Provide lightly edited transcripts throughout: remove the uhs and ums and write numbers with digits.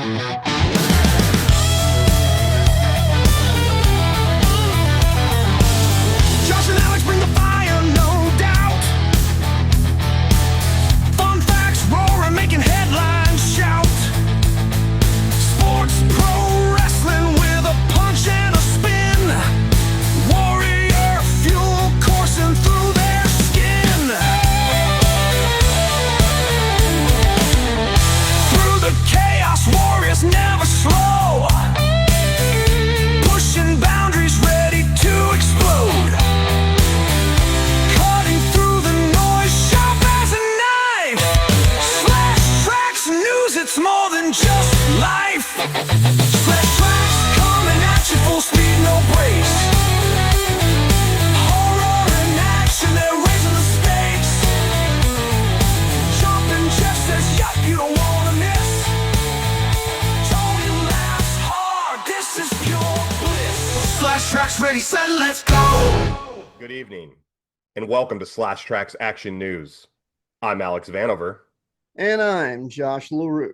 Josh and Alex bring the fire, no doubt. Fun facts roaring, making headlines shout. Sports pro wrestling with a punch and a spin. Warrior fuel coursing through their skin. Through the chaos, warriors never slow. Pushing boundaries, ready to explode. Cutting through the noise, sharp as a knife. Slash tracks news, it's more than just life. Slash tracks coming at you full speed, no brakes. Horror in action, they're raising the stakes. Jumping Jeff says, yup, you don't wanna miss. Tony laughs hard, this is pure bliss. Slash tracks ready, set, let's go. Good evening, and welcome to Slash Trax Action News. I'm Alex Vanover. And I'm Josh LaRoo.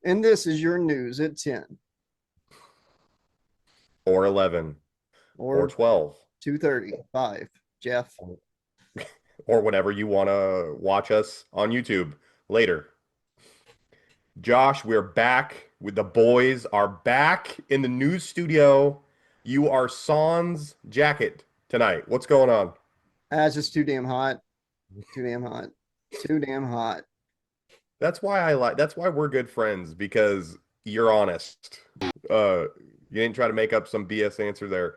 And this is your news at 10 Or 11, or 12, 2:30, 5. Jeff. or whenever you want to watch us on YouTube later. Josh, we're back. The boys are back in the news studio. You are sans jacket tonight. What's going on? It's just too damn hot. Too damn hot. Too damn hot. That's why we're good friends, because you're honest. You didn't try to make up some BS answer there.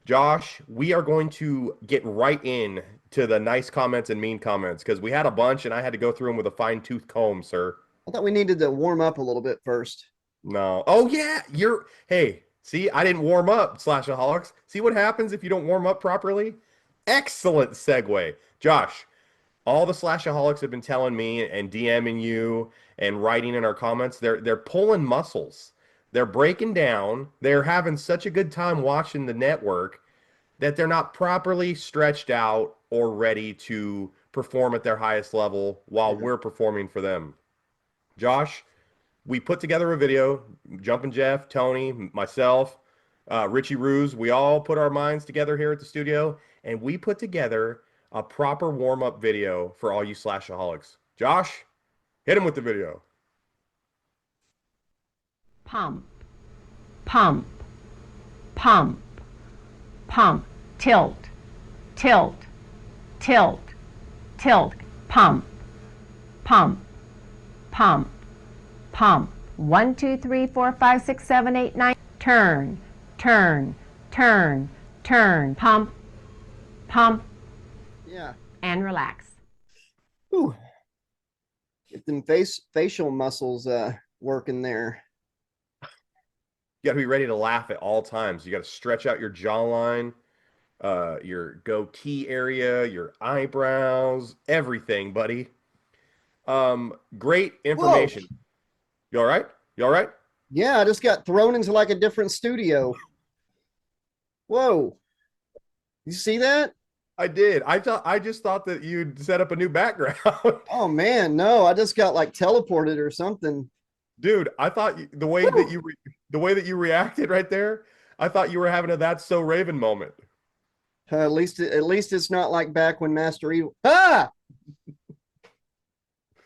Josh, we are going to get right in to the nice comments and mean comments, because we had a bunch and I had to go through them with a fine-tooth comb, sir. I thought we needed to warm up a little bit first. No. Oh, yeah. Hey, see, I didn't warm up, Slashaholics. See what happens if you don't warm up properly? Excellent segue. Josh, all the Slashaholics have been telling me and DMing you and writing in our comments, they're pulling muscles. They're breaking down. They're having such a good time watching the network that they're not properly stretched out or ready to perform at their highest level while we're performing for them. Josh, we put together a video, Jumpin' Jeff, Tony, myself, Richie Ruse, we all put our minds together here at the studio, and we put together a proper warm-up video for all you Slashaholics. Josh, hit him with the video. Pump, pump, pump, pump, tilt, tilt, tilt, tilt, pump, pump, pump, pump. 1, 2, 3, 4, 5, 6, 7, 8, 9. Turn, turn, turn, turn. Pump, pump, Yeah. and relax. Ooh. Get them facial muscles working there. You got to be ready to laugh at all times. You got to stretch out your jawline, your goatee area, your eyebrows, everything, buddy. Great information. Whoa. You all right? You all right? Yeah, I just got thrown into like a different studio. Whoa. You see that? I did. I just thought that you'd set up a new background. Oh man, no, I just got like teleported or something. Dude, I thought the way that you reacted right there, I thought you were having a "That's So Raven" moment. At least it's not like back when Master Evil. Ah!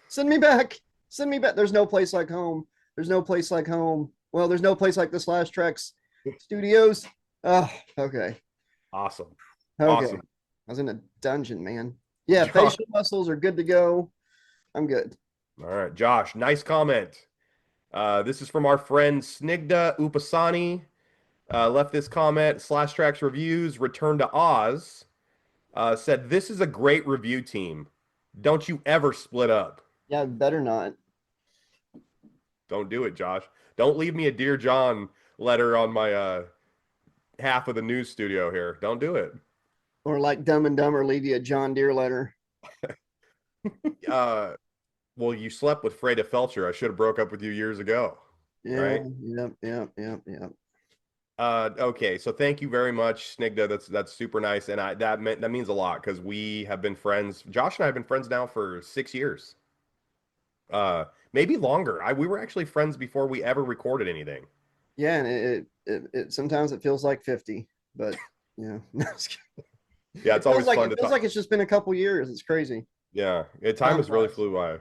Send me back. Send me back. There's no place like home. There's no place like home. Well, there's no place like the Slash Trax Studios. Oh, okay. Awesome. Okay. Awesome. I was in a dungeon, man. Yeah, Josh. facial muscles are good to go. I'm good. All right, Josh, nice comment. This is from our friend Snigda Upasani. Left this comment, Slash Trax Reviews, Return to Oz. Said, this is a great review team. Don't you ever split up. Yeah, better not. Don't do it, Josh. Don't leave me a Dear John letter on my half of the news studio here. Don't do it. Or like Dumb and Dumber, leave you a John Deere letter. Well, you slept with Freda Felcher. I should have broke up with you years ago. Yeah, right? Yep. Okay, so thank you very much, Snigda. That's super nice, and that means a lot because we have been friends. Josh and I have been friends now for 6 years. maybe longer. We were actually friends before we ever recorded anything. Yeah, and it sometimes it feels like 50, but yeah. Yeah, It it's feels always like fun to it's talk. just been a couple years. It's crazy. Yeah, time Time has really flies. flew by.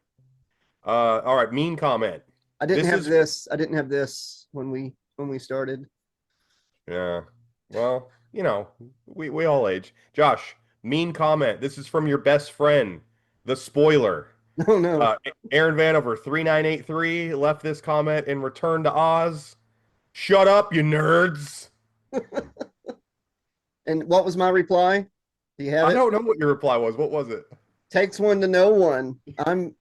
All right, mean comment. I didn't This have is this. I didn't have this when we started. yeah. Well, we all age. Josh, mean comment. This is from your best friend, the spoiler. Oh no. Aaron Vanover 3983 left this comment in Return to Oz. Shut up, you nerds. And what was my reply? Do you have I it? don't know what your reply was. What was it? Takes one to know one. I'm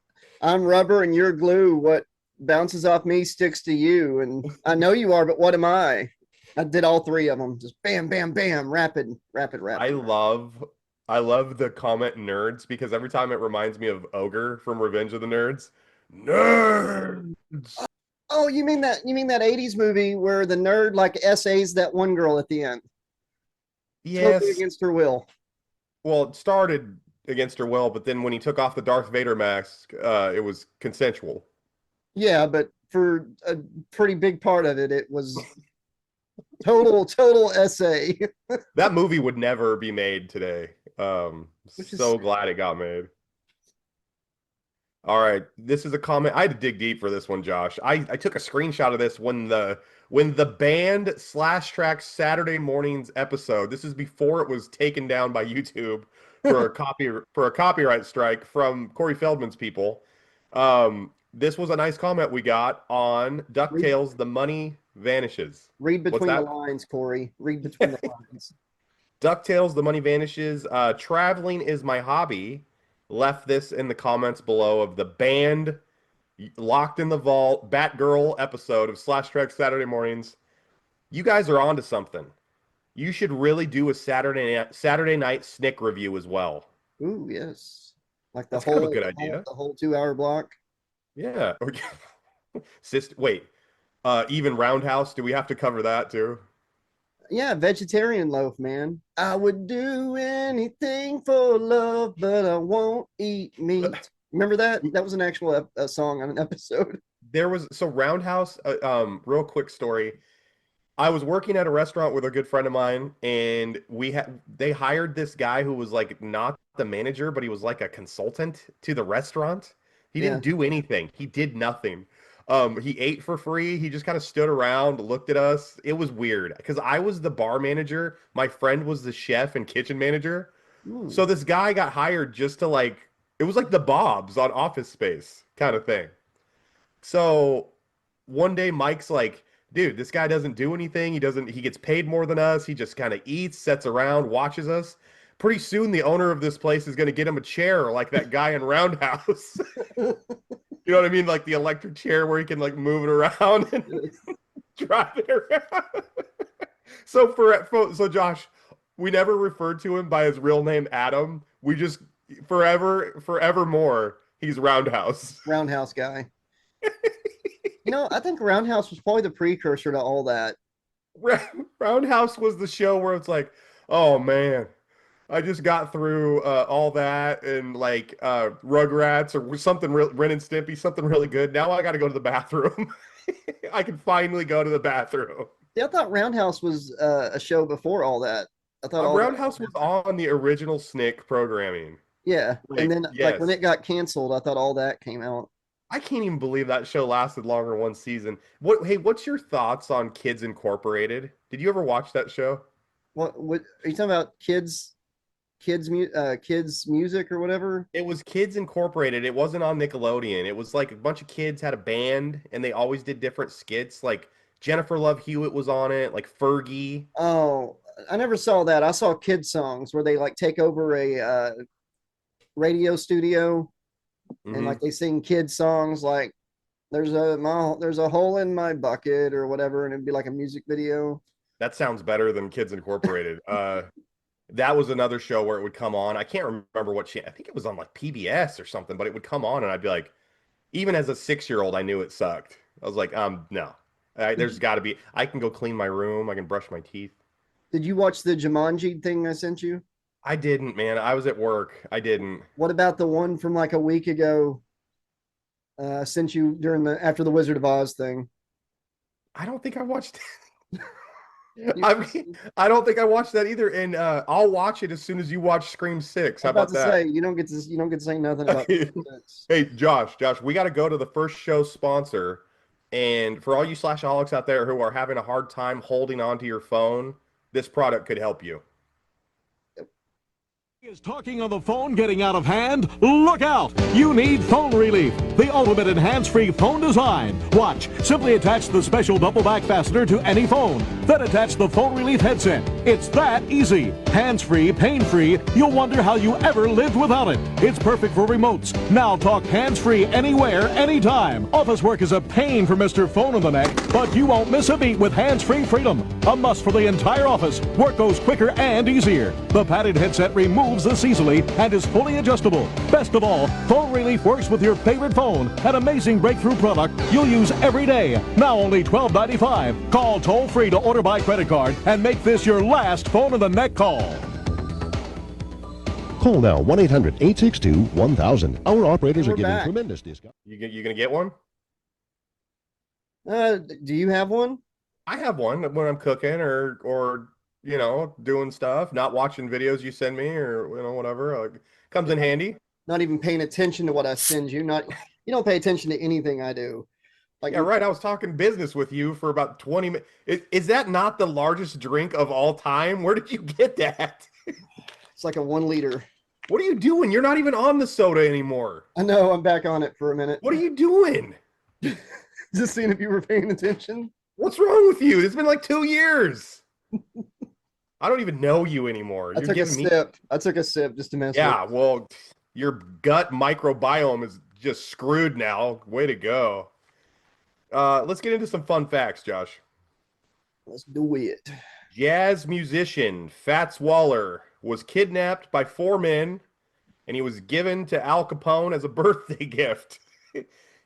rubber and you're glue. What bounces off me sticks to you. And I know you are, but what am I? I did all three of them. Just bam, bam, bam, rapid, rapid, I rapid. love I love the comment nerds because every time it reminds me of Ogre from Revenge of the Nerds. Nerds. Oh, you mean that 80s movie where the nerd like essays that one girl at the end, totally Yes. against her will. Well, it started against her will, but then when he took off the Darth Vader mask, it was consensual. Yeah, but for a pretty big part of it, it was total essay. That movie would never be made today. Which is So glad it got made. All right, this is a comment. I had to dig deep for this one, Josh. I took a screenshot of this when the band Slash Trax Saturday Mornings episode. This is before it was taken down by YouTube for a copyright strike from Corey Feldman's people. This was a nice comment we got on read, DuckTales. The money vanishes. read What's between the that? lines, Corey. Read between the lines. DuckTales, the money vanishes. Traveling is my hobby. Left this in the comments below of the band Locked in the Vault Batgirl episode of Slash Track Saturday Mornings. You guys are onto something. You should really do a Saturday night Snick review as well. Ooh, yes. Like That's kind of a good idea. the whole 2 hour block. Yeah. Wait. Even Roundhouse. Do we have to cover that too? Yeah, vegetarian loaf, man. I would do anything for love, but I won't eat meat. Remember that? That was an actual song on an episode. There was Roundhouse. Real quick story. I was working at a restaurant with a good friend of mine, and they hired this guy who was like not the manager, but he was like a consultant to the restaurant. He Yeah. didn't do anything. He did nothing. He ate for free. He just kind of stood around, looked at us. It was weird because I was the bar manager. My friend was the chef and kitchen manager. Hmm. So this guy got hired just to it was like the Bobs on Office Space kind of thing. So one day Mike's like, dude, this guy doesn't do anything. He gets paid more than us. He just kind of eats, sits around, watches us. Pretty soon the owner of this place is going to get him a chair like that guy in Roundhouse. You know what I mean? Like the electric chair where he can like move it around and drive it around. So Josh, we never referred to him by his real name, Adam. We just forevermore, he's Roundhouse. Roundhouse guy. I think Roundhouse was probably the precursor to all that. Roundhouse was the show where it's like, oh man, I just got through all that and Rugrats or something, Ren and Stimpy, something really good. Now I got to go to the bathroom. I can finally go to the bathroom. Yeah, I thought Roundhouse was a show before all that. I thought all that. Roundhouse was on the original Snick programming. Yeah, and then yes. when it got canceled, I thought all that came out. I can't even believe that show lasted longer than one season. What's your thoughts on Kids Incorporated? Did you ever watch that show? What are you talking about? Kids music or whatever? It was Kids Incorporated. It wasn't on Nickelodeon. It was like a bunch of kids had a band and they always did different skits. Like Jennifer Love Hewitt was on it, like Fergie. Oh, I never saw that. I saw kid songs where they like take over a radio studio and like they sing kid songs like there's a hole in my bucket or whatever, and it'd be like a music video. That sounds better than Kids Incorporated. That was another show where it would come on. I can't remember what I think it was on like PBS or something, but it would come on and I'd be like, even as a 6-year-old, I knew it sucked. I was like, no, there's got to be, I can go clean my room. I can brush my teeth. Did you watch the Jumanji thing I sent you? I didn't, man. I was at work. I didn't. What about the one from like a week ago? Sent you during after the Wizard of Oz thing. I don't think I watched I don't think I watched that either. And I'll watch it as soon as you watch Scream 6. How I'm about about to that? say you don't get to say nothing about this. Hey, Josh, we got to go to the first show sponsor. And for all you slashaholics out there who are having a hard time holding onto your phone, this product could help you. Is talking on the phone getting out of hand? Look out! You need phone relief, the ultimate in hands-free phone design. Watch. Simply attach the special double back fastener to any phone. Then attach the phone relief headset. It's that easy. Hands-free, pain-free. You'll wonder how you ever lived without it. It's perfect for remotes. Now talk hands-free anywhere, anytime. Office work is a pain for Mr. Phone in the Neck, but you won't miss a beat with hands-free freedom. A must for the entire office. Work goes quicker and easier. The padded headset removes this easily and is fully adjustable. Best of all, phone relief works with your favorite phone. An amazing breakthrough product you'll use every day. Now only $12.95. Call toll free to order by credit card and make this your last Phone in the Neck call. Call now 1-800-862-1000. Our operators We're are giving back. tremendous discounts. You gonna get one? Do you have one? I have one when I'm cooking or doing stuff, not watching videos you send me or whatever. Comes in handy. Not even paying attention to what I send you. You don't pay attention to anything I do. Like, Yeah, right. I was talking business with you for about 20 minutes. Is that not the largest drink of all time? Where did you get that? It's like a 1 liter. What are you doing? You're not even on the soda anymore. I know. I'm back on it for a minute. What are you doing? Just seeing if you were paying attention. What's wrong with you? It's been like 2 years. I don't even know you anymore. I took a sip. I took a sip just to mess Yeah, with. well, your gut microbiome is just screwed now. Way to go. Let's get into some fun facts, Josh. Let's do it. Jazz musician Fats Waller was kidnapped by 4 men, and he was given to Al Capone as a birthday gift.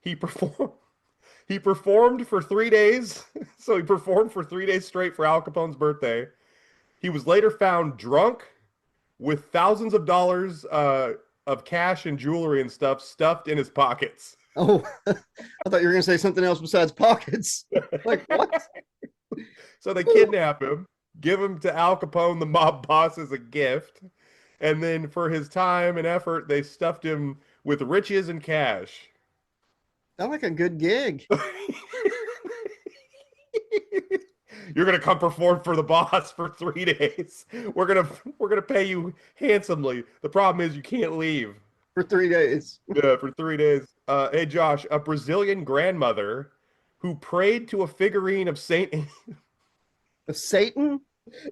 He performed for 3 days. So he performed for 3 days straight for Al Capone's birthday. He was later found drunk with thousands of dollars of cash and jewelry and stuff stuffed in his pockets. Oh, I thought you were going to say something else besides pockets. Like, what? So they kidnap him, give him to Al Capone, the mob boss, as a gift. And then for his time and effort, they stuffed him with riches and cash. Sound like a good gig. You're gonna come perform for the boss for 3 days. We're gonna pay you handsomely. The problem is you can't leave. For 3 days. Yeah, for 3 days. Hey Josh, a Brazilian grandmother who prayed to a figurine of Saint. Of Satan?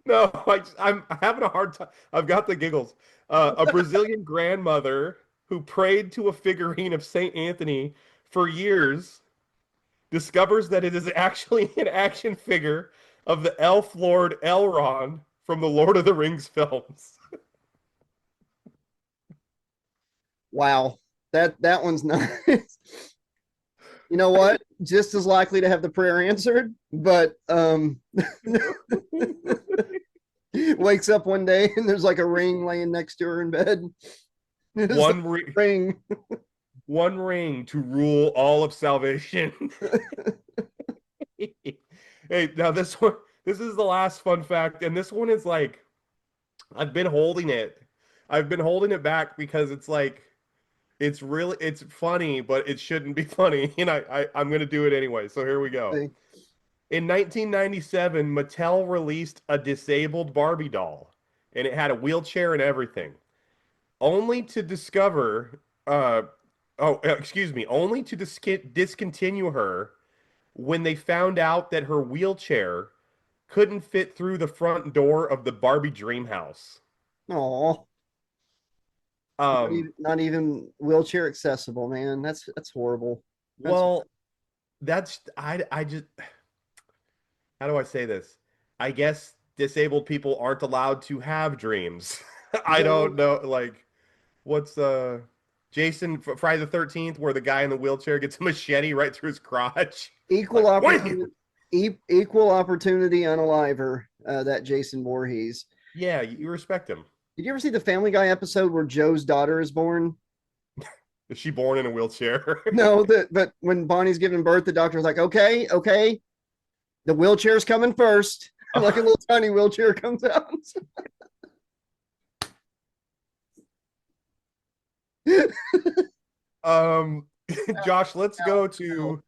No, I'm having a hard time. I've got the giggles. A Brazilian grandmother who prayed to a figurine of Saint Anthony for years discovers that it is actually an action figure of the elf lord Elrond from the Lord of the Rings films. Wow. That one's nice. You know what? Just as likely to have the prayer answered, but wakes up one day and there's like a ring laying next to her in bed. One ring. One ring to rule all of salvation. Hey, now this is the last fun fact, and this one is like, I've been holding it back because it's like, it's funny, but it shouldn't be funny, and I'm gonna do it anyway. So here we go. Okay. In 1997, Mattel released a disabled Barbie doll, and it had a wheelchair and everything, only to discover, only to discontinue her when they found out that her wheelchair couldn't fit through the front door of the Barbie dream house. Oh, not even wheelchair accessible, man. That's horrible. I just, how do I say this? I guess disabled people aren't allowed to have dreams. I don't know, like, what's Jason Friday the 13th, where the guy in the wheelchair gets a machete right through his crotch. Equal opportunity unaliver, that Jason Voorhees. Yeah, you respect him. Did you ever see the Family Guy episode where Joe's daughter is born? Is she born in a wheelchair? No, but when Bonnie's giving birth, the doctor's like, okay, the wheelchair's coming first. Like a little tiny wheelchair comes out. Josh, let's go to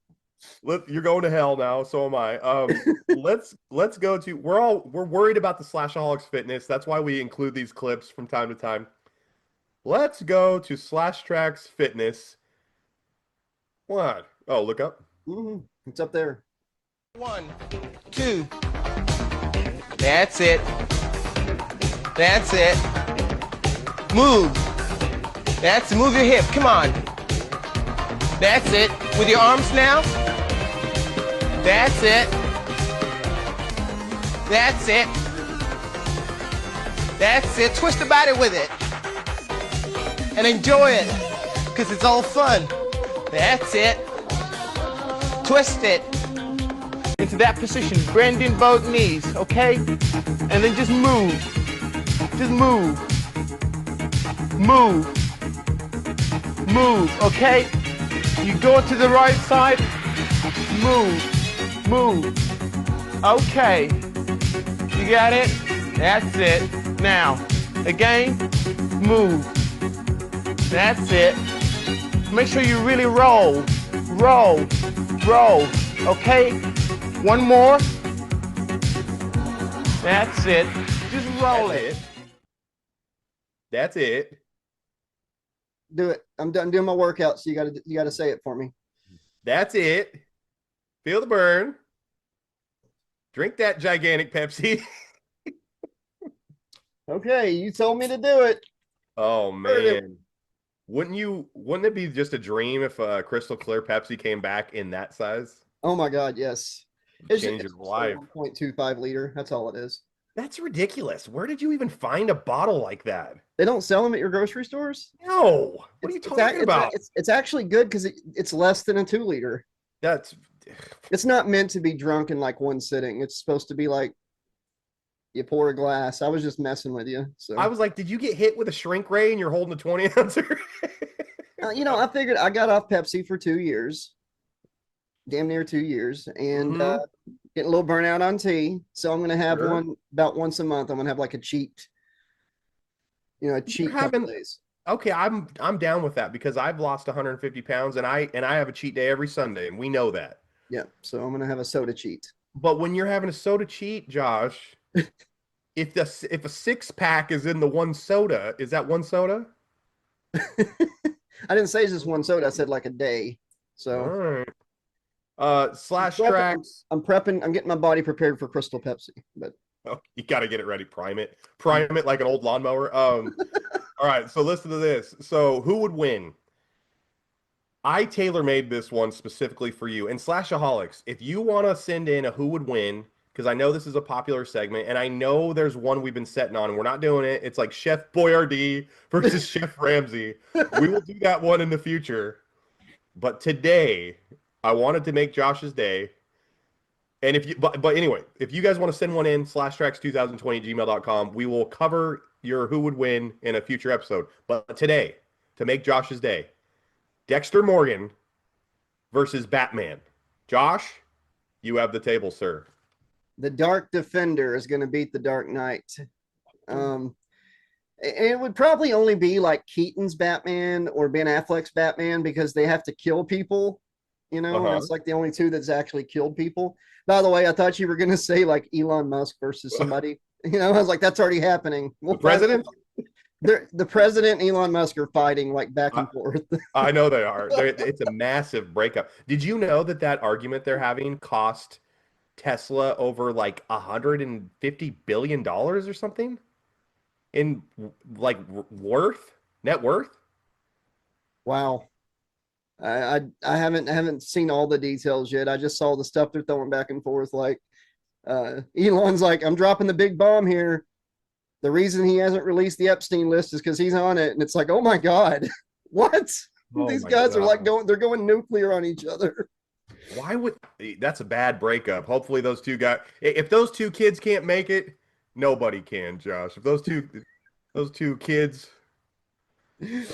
you're going to hell now, so am I. Let's go to we're worried about the Slashaholics fitness. That's why we include these clips from time to time. Let's go to Trax fitness. What? Oh, look up. It's up there. 1, 2. That's it. That's it. Move. That's it. Move your hip. Come on. That's it. With your arms now. That's it. That's it. That's it. Twist the body with it. And enjoy it. Because it's all fun. That's it. Twist it. Into that position. Bending both knees. Okay? And then just move. Just move. Move. Move. Okay? You go to the right side. Move. Move. Okay. You got it? That's it. Now, again, move. That's it. Make sure you really roll. Roll. Roll. Okay? One more. That's it. Just roll it. That's it. Do it. I'm done doing my workout, so you gotta say it for me. That's it. Feel the burn. Drink that gigantic Pepsi. Okay, you told me to do it. Oh man. Wouldn't it be just a dream if crystal clear Pepsi came back in that size? Oh my God, yes. Change your life. 1.25 liter. That's all it is. That's ridiculous. Where did you even find a bottle like that? They don't sell them at your grocery stores? No. What are you talking about? It's actually good because it's less than a 2 liter. It's not meant to be drunk in like one sitting. It's supposed to be like you pour a glass. I was just messing with you. So I was like, did you get hit with a shrink ray and you're holding a 20 ouncer? I figured I got off Pepsi for 2 years, damn near 2 years, and getting a little burnout on tea. So I'm gonna have one about once a month. I'm gonna have like a cheat, couple days. Okay, I'm down with that because I've lost 150 pounds and I have a cheat day every Sunday, and we know that. Yeah, so I'm gonna have a soda cheat. But when you're having a soda cheat, Josh, if a 6-pack is in the one soda, is that one soda? I didn't say just one soda. I said like a day. So all right. Trax. I'm prepping. I'm getting my body prepared for Crystal Pepsi. But you got to get it ready. Prime it like an old lawnmower. All right. So listen to this. So who would win? I tailor-made this one specifically for you. And Slashaholics, if you want to send in a who would win, because I know this is a popular segment, and I know there's one we've been setting on, and we're not doing it. It's like Chef Boyardee versus Chef Ramsay. We will do that one in the future. But today, I wanted to make Josh's day. And but anyway, if you guys want to send one in, slashtrax2020@gmail.com, we will cover your who would win in a future episode. But today, to make Josh's day, Dexter Morgan versus Batman. Josh, you have the table, sir. The Dark Defender is going to beat the Dark Knight. It would probably only be like Keaton's Batman or Ben Affleck's Batman because they have to kill people, and it's like the only two that's actually killed people. By the way, I thought you were going to say like Elon Musk versus somebody. I was like, that's already happening. The president? The president and Elon Musk are fighting like back and forth. I know they are. It's a massive breakup. Did you know that argument they're having cost Tesla over like $150 billion or something in like net worth? Wow. I haven't seen all the details yet. I just saw the stuff they're throwing back and forth. Like Elon's like, I'm dropping the big bomb here. The reason he hasn't released the Epstein list is because he's on it. And it's like, oh my God, what? These guys are like they're going nuclear on each other. That's a bad breakup. Hopefully those two if those two kids can't make it, nobody can, Josh. If those two kids,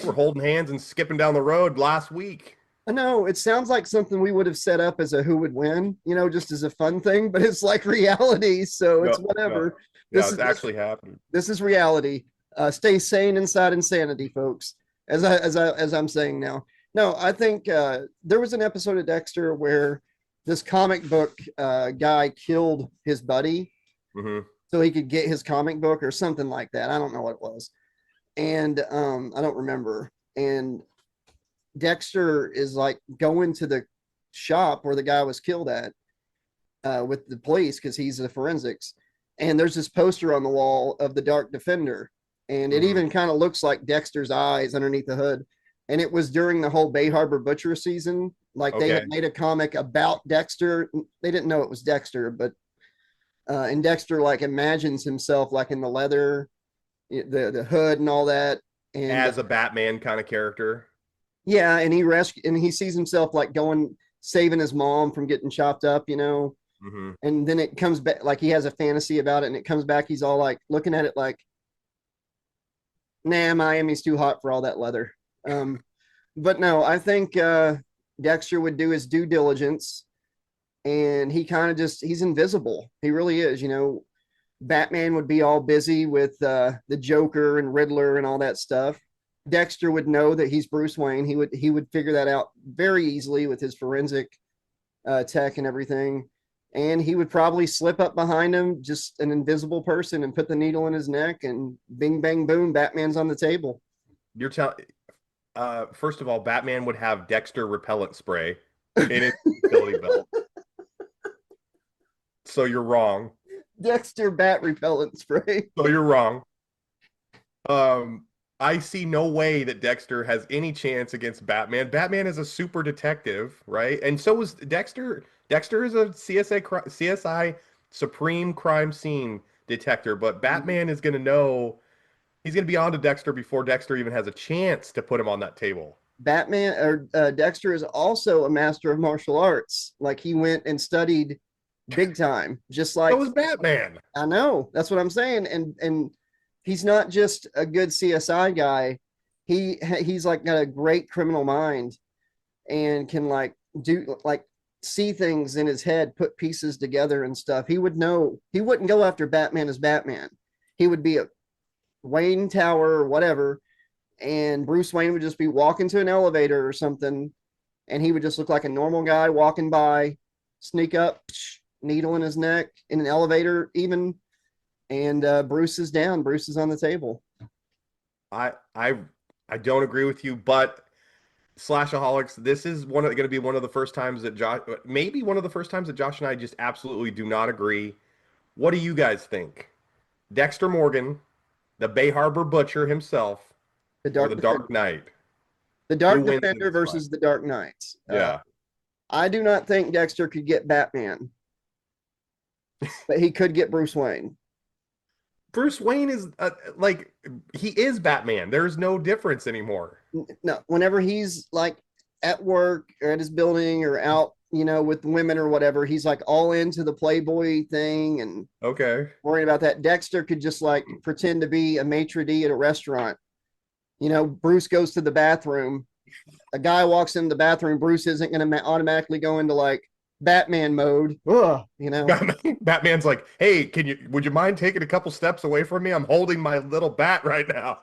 We're holding hands and skipping down the road last week. I know it sounds like something we would have set up as a who would win, just as a fun thing, but it's like reality, so it's whatever. Yeah, it's actually happening. This is reality. Stay sane inside insanity, folks. As I'm saying now. No, I think there was an episode of Dexter where this comic book guy killed his buddy so he could get his comic book or something like that. I don't know what it was, and I don't remember. And Dexter is like going to the shop where the guy was killed at with the police because he's the forensics. And there's this poster on the wall of the Dark Defender. And it even kind of looks like Dexter's eyes underneath the hood. And it was during the whole Bay Harbor Butcher season. Like they had made a comic about Dexter. They didn't know it was Dexter, but and Dexter like imagines himself like in the leather, the hood and all that. And as a Batman kind of character. Yeah, and he sees himself like going saving his mom from getting chopped up, and then it comes back like he has a fantasy about it, and it comes back. He's all like looking at it like, nah, Miami's too hot for all that leather. But no, I think Dexter would do his due diligence, and he kind of he's invisible. He really is, Batman would be all busy with the Joker and Riddler and all that stuff. Dexter would know that he's Bruce Wayne. He would figure that out very easily with his forensic tech and everything. And he would probably slip up behind him, just an invisible person, and put the needle in his neck, and bing, bang, boom, Batman's on the table. You're telling, first of all, Batman would have Dexter repellent spray in his utility belt. So you're wrong. Dexter bat repellent spray. So you're wrong. I see no way that Dexter has any chance against Batman. Batman is a super detective, right? And so is Dexter. Dexter is a CSI supreme crime scene detector, but Batman is going to know, he's going to be on to Dexter before Dexter even has a chance to put him on that table. Dexter is also a master of martial arts. Like he went and studied big time, just like. So was Batman. I know. That's what I'm saying. And he's not just a good CSI guy. He's like got a great criminal mind and can like do like see things in his head, put pieces together and stuff. He would know. He wouldn't go after Batman as Batman. He would be a Wayne Tower or whatever, and Bruce Wayne would just be walking to an elevator or something, and he would just look like a normal guy walking by, sneak up, needle in his neck in an elevator even, and Bruce is down. Bruce is on the table. I don't agree with you, but Slashaholics, this is going to be one of the first times that maybe one of the first times that Josh and I just absolutely do not agree. What do you guys think? Dexter Morgan, the Bay Harbor Butcher himself, or the Dark Knight? The Dark Defender versus the Dark Knight. Yeah. I do not think Dexter could get Batman, but he could get Bruce Wayne. Bruce Wayne is he is Batman. There's no difference anymore. No, whenever he's like at work or at his building or out, with women or whatever, he's like all into the Playboy thing and worrying about that. Dexter could just like pretend to be a maitre d' at a restaurant. Bruce goes to the bathroom. A guy walks into the bathroom. Bruce isn't going to automatically go into like Batman mode. Ugh, Batman's like, hey, would you mind taking a couple steps away from me? I'm holding my little bat right now.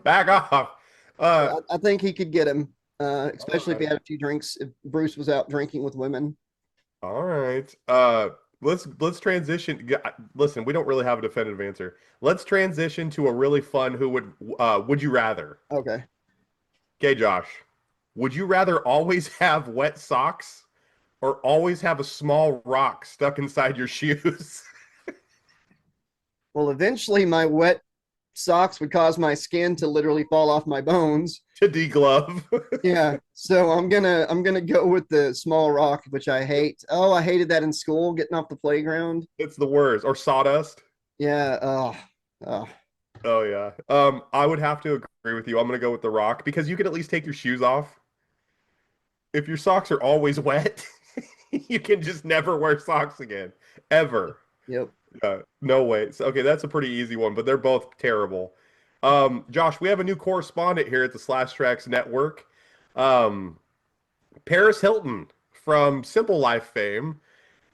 Back off. I think he could get him, especially if he had a few drinks, if Bruce was out drinking with women. All right. Let's transition. Listen, we don't really have a definitive answer. Let's transition to a really fun would you rather? Okay. Okay, Josh. Would you rather always have wet socks or always have a small rock stuck inside your shoes? Well, eventually my wet socks would cause my skin to literally fall off my bones. To deglove. Yeah. So I'm gonna go with the small rock, which I hate. Oh, I hated that in school, getting off the playground. It's the worst. Or sawdust. Yeah. Oh yeah. I would have to agree with you. I'm gonna go with the rock because you can at least take your shoes off. If your socks are always wet, you can just never wear socks again. Ever. Yep. No way. So, okay, that's a pretty easy one, but they're both terrible. Josh, we have a new correspondent here at the Slash Trax Network. Um, Paris Hilton from Simple Life fame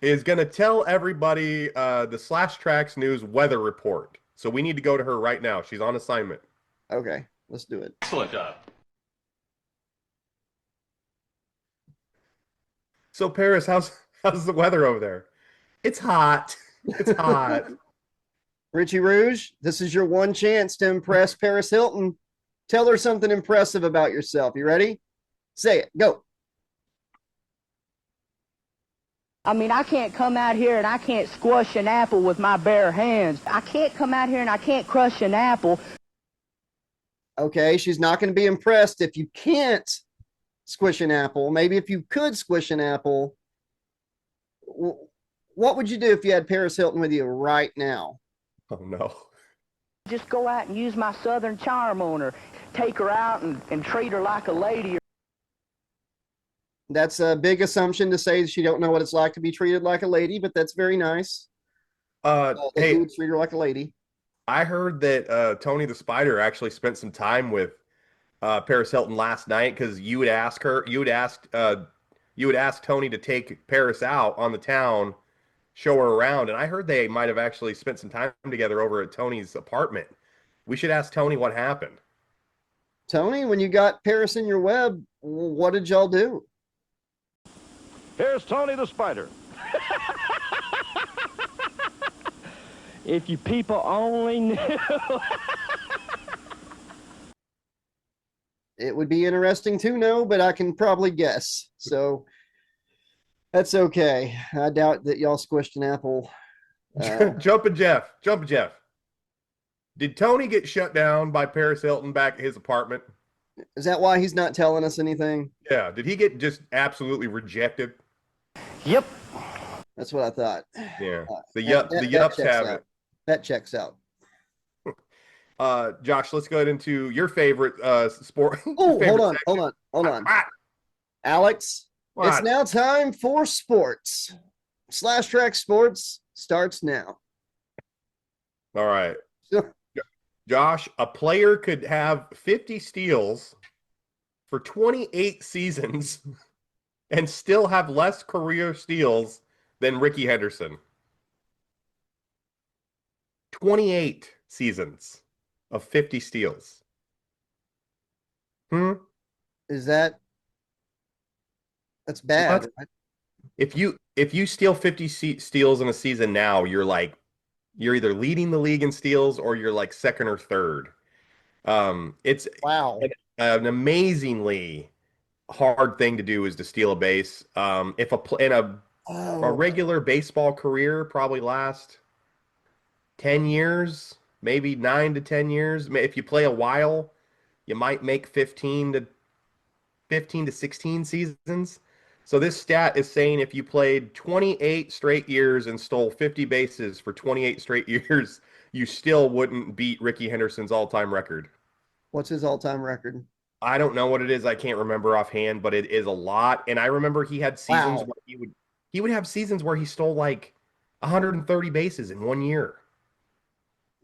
is going to tell everybody the Slash Trax News weather report. So we need to go to her right now. She's on assignment. Okay, let's do it. Excellent job. So Paris, how's the weather over there? It's hot. It's hot. Richie Rouge, this is your one chance to impress Paris Hilton. Tell her something impressive about yourself. You ready? Say it. Go. I mean, I can't come out here and I can't squash an apple with my bare hands. I can't come out here and I can't crush an apple. Okay, she's not going to be impressed if you can't squish an apple. Maybe if you could squish an apple, what would you do if you had Paris Hilton with you right now? Oh, no. Just go out and use my southern charm on her. Take her out and treat her like a lady. That's a big assumption to say she don't know what it's like to be treated like a lady, but that's very nice. Hey, you would treat her like a lady. I heard that Tony the Spider actually spent some time with Paris Hilton last night because you would ask Tony to take Paris out on the town, show her around, and I heard they might have actually spent some time together over at Tony's apartment. We should ask Tony what happened. Tony, when you got Paris in your web, what did y'all do? Here's Tony the Spider. If you people only knew. It would be interesting to know, but I can probably guess. So that's okay. I doubt that y'all squished an apple. Jumpin' Jeff. Did Tony get shut down by Paris Hilton back at his apartment? Is that why he's not telling us anything? Yeah. Did he get just absolutely rejected? Yep. That's what I thought. Yeah. The That Yups checks have out. it. That checks out. Josh, let's go into your favorite sport. Oh, favorite hold on. Ah, Alex, what? it's now time for sports. Slash Track Sports starts now. All right. Sure. Josh, a player could have 50 steals for 28 seasons and still have less career steals than Ricky Henderson. 28 seasons of 50 steals. Is that's bad. What? If you steal 50 steals in a season now, you're either leading the league in steals or you're like second or third. It's Wow. an amazingly hard thing to do is to steal a base. If a regular baseball career probably lasts 10 years, maybe 9 to 10 years. If you play a while, you might make 15 to 16 seasons. So this stat is saying if you played 28 straight years and stole 50 bases for 28 straight years, you still wouldn't beat Ricky Henderson's all-time record. What's his all-time record? I don't know what it is. I can't remember offhand, but it is a lot. And I remember he had seasons where he would have seasons where he stole like 130 bases in 1 year.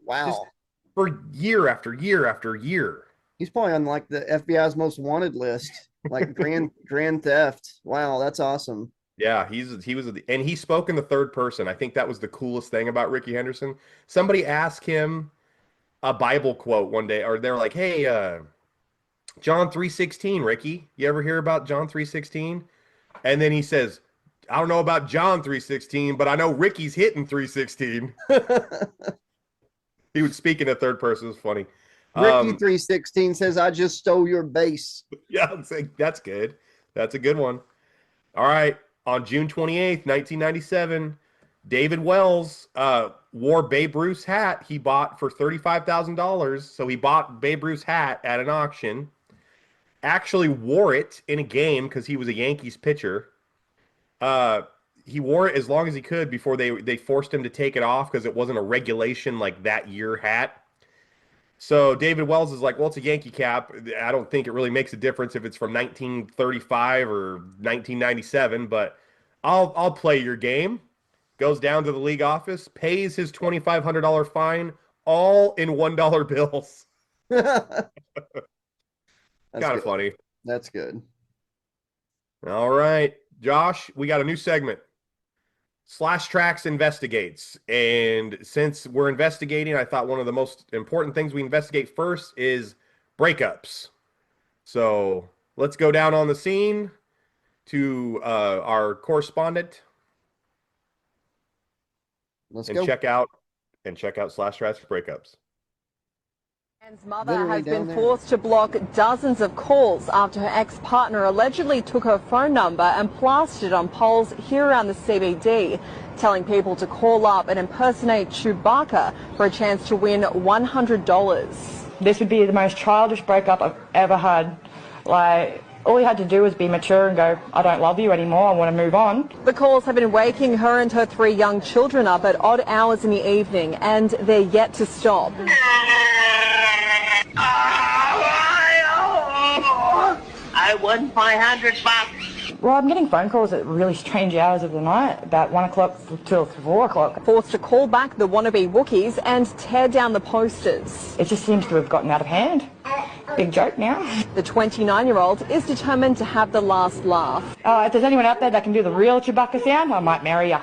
Wow. Just for year after year after year. He's probably on like the FBI's most wanted list, like grand theft. Wow, that's awesome. Yeah, and he spoke in the third person. I think that was the coolest thing about Ricky Henderson. Somebody asked him a Bible quote one day, or they're like, "Hey, John 3:16, Ricky, you ever hear about John 3:16?" And then he says, "I don't know about John 3:16, but I know Ricky's hitting 3:16." He would speak in the third person. It was funny. Ricky 316 says, "I just stole your base." Yeah, that's good. That's a good one. All right. On June 28th, 1997, David Wells wore Babe Ruth's hat he bought for $35,000. So he bought Babe Ruth's hat at an auction, actually wore it in a game because he was a Yankees pitcher. He wore it as long as he could before they forced him to take it off because it wasn't a regulation like that year hat. So David Wells is like, well, it's a Yankee cap. I don't think it really makes a difference if it's from 1935 or 1997, but I'll play your game. Goes down to the league office, pays his $2,500 fine, all in $1 bills. That's Kind of good. funny. That's good. All right, Josh, we got a new segment. Trax investigates. And since we're investigating, I thought one of the most important things we investigate first is breakups. So let's go down on the scene to our correspondent Let's and go. check out Trax breakups. Anne's mother Literally has been down there. forced to block dozens of calls after her ex-partner allegedly took her phone number and plastered it on poles here around the CBD, telling people to call up and impersonate Chewbacca for a chance to win $100. This would be the most childish breakup I've ever had. Like, all he had to do was be mature and go, I don't love you anymore, I want to move on. The calls have been waking her and her 3 young children up at odd hours in the evening, and they're yet to stop. I won $500. Well, I'm getting phone calls at really strange hours of the night, about 1 o'clock till 4 o'clock. Forced to call back the wannabe Wookiees and tear down the posters. It just seems to have gotten out of hand. Big joke now. The 29-year-old is determined to have the last laugh. If there's anyone out there that can do the real Chewbacca sound, I might marry ya.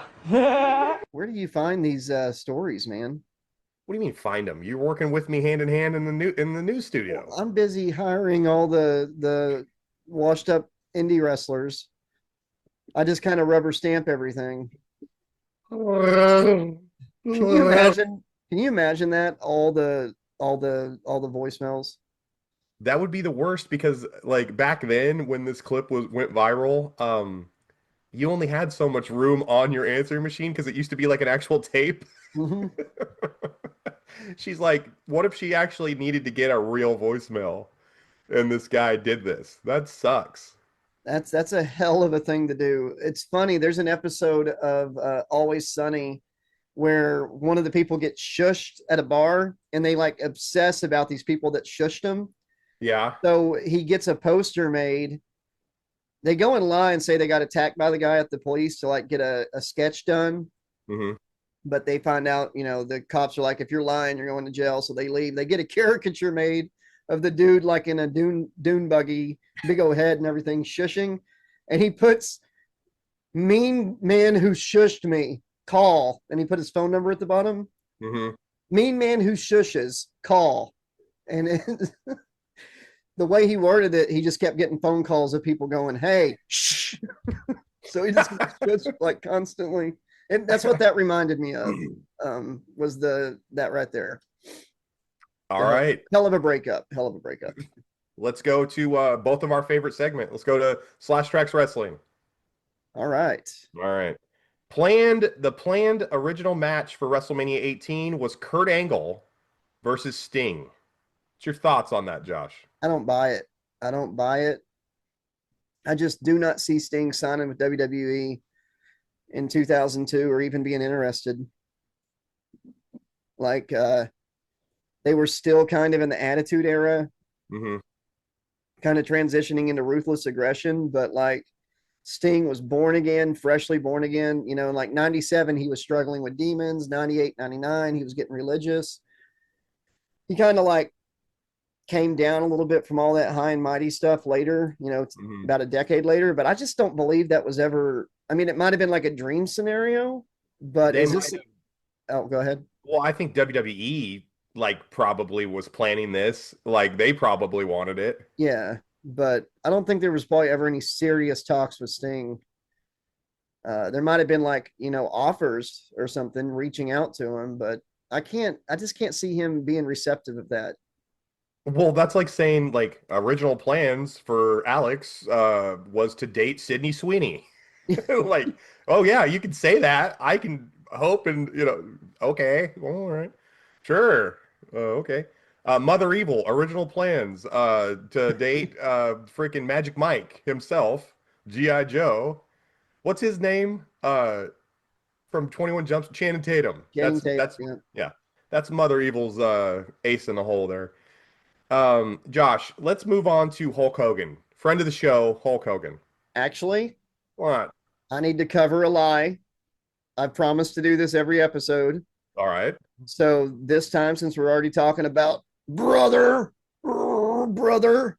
Where do you find these stories, man? What do you mean find them? You're working with me hand in hand in the news studio. Well, I'm busy hiring all the washed up indie wrestlers. I just kind of rubber stamp everything. Can you imagine? Can you imagine that? All the voicemails. That would be the worst because like back then when this clip went viral, you only had so much room on your answering machine because it used to be like an actual tape. Mm-hmm. She's like, what if she actually needed to get a real voicemail and this guy did this? That sucks. That's a hell of a thing to do. It's funny. There's an episode of Always Sunny where one of the people gets shushed at a bar and they like obsess about these people that shushed him. Yeah. So he gets a poster made. They go in line and say they got attacked by the guy at the police to like get a sketch done. Mm-hmm. But they find out, the cops are like, if you're lying, you're going to jail. So they leave. They get a caricature made of the dude like in a dune buggy, big old head and everything, shushing. And he puts, mean man who shushed me, call. And he put his phone number at the bottom. Mm-hmm. Mean man who shushes, call. And the way he worded it, he just kept getting phone calls of people going, hey, shh. So he just shushed like constantly. And that's what that reminded me of, was that right there. All right. Hell of a breakup. Hell of a breakup. Let's go to both of our favorite segment. Let's go to Trax Wrestling. All right. All right. The planned original match for WrestleMania 18 was Kurt Angle versus Sting. What's your thoughts on that, Josh? I don't buy it. I just do not see Sting signing with WWE in 2002 or even being interested. Like they were still kind of in the Attitude Era, Mm-hmm. kind of transitioning into ruthless aggression, but like Sting was born again, freshly born again. In like 97 he was struggling with demons. 98, 99 he was getting religious. He kind of like came down a little bit from all that high and mighty stuff later, Mm-hmm. about a decade later, but I just don't believe that was ever, I mean, it might've been like a dream scenario, but go ahead. Well, I think WWE like probably was planning this. Like they probably wanted it. Yeah, but I don't think there was probably ever any serious talks with Sting. There might've been like, offers or something reaching out to him, but I just can't see him being receptive of that. Well, that's like saying like original plans for Alex was to date Sydney Sweeney. Like, oh yeah, you can say that. I can hope and okay, all right, sure, okay. Mother Evil original plans to date freaking Magic Mike himself, G.I. Joe. What's his name? From 21 Jumps, Channing Tatum. That's Mother Evil's ace in the hole there. Josh, let's move on to Hulk Hogan, friend of the show, Hulk Hogan. Actually, What? I need to cover a lie. I've promised to do this every episode. All right. So this time, since we're already talking about brother, brother.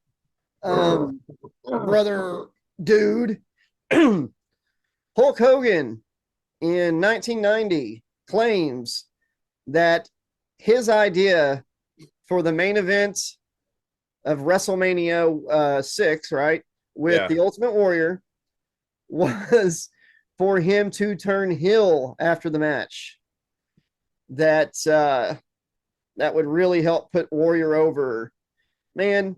Brother dude. Hulk Hogan in 1990 claims that his idea for the main event of WrestleMania 6, right, with the Ultimate Warrior, was for him to turn heel after the match. That would really help put Warrior over. Man,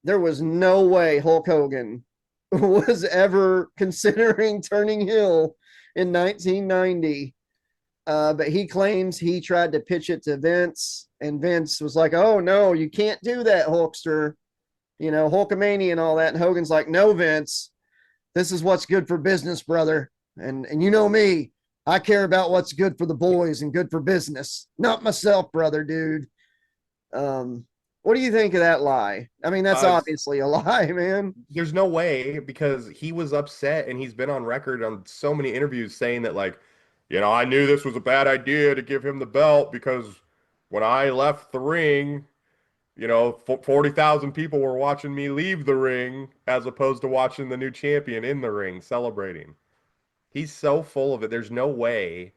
there was no way Hulk Hogan was ever considering turning heel in 1990. But he claims he tried to pitch it to Vince, and Vince was like, "Oh no, you can't do that, Hulkster. You know, Hulkamania and all that." And Hogan's like, "No, Vince, this is what's good for business, brother. And you know me, I care about what's good for the boys and good for business, not myself, brother, dude." What do you think of that lie? I mean, that's obviously a lie, man. There's no way, because he was upset, and he's been on record on so many interviews saying that, like, you know, I knew this was a bad idea to give him the belt because when I left the ring, you know, 40,000 people were watching me leave the ring as opposed to watching the new champion in the ring celebrating. He's so full of it. There's no way.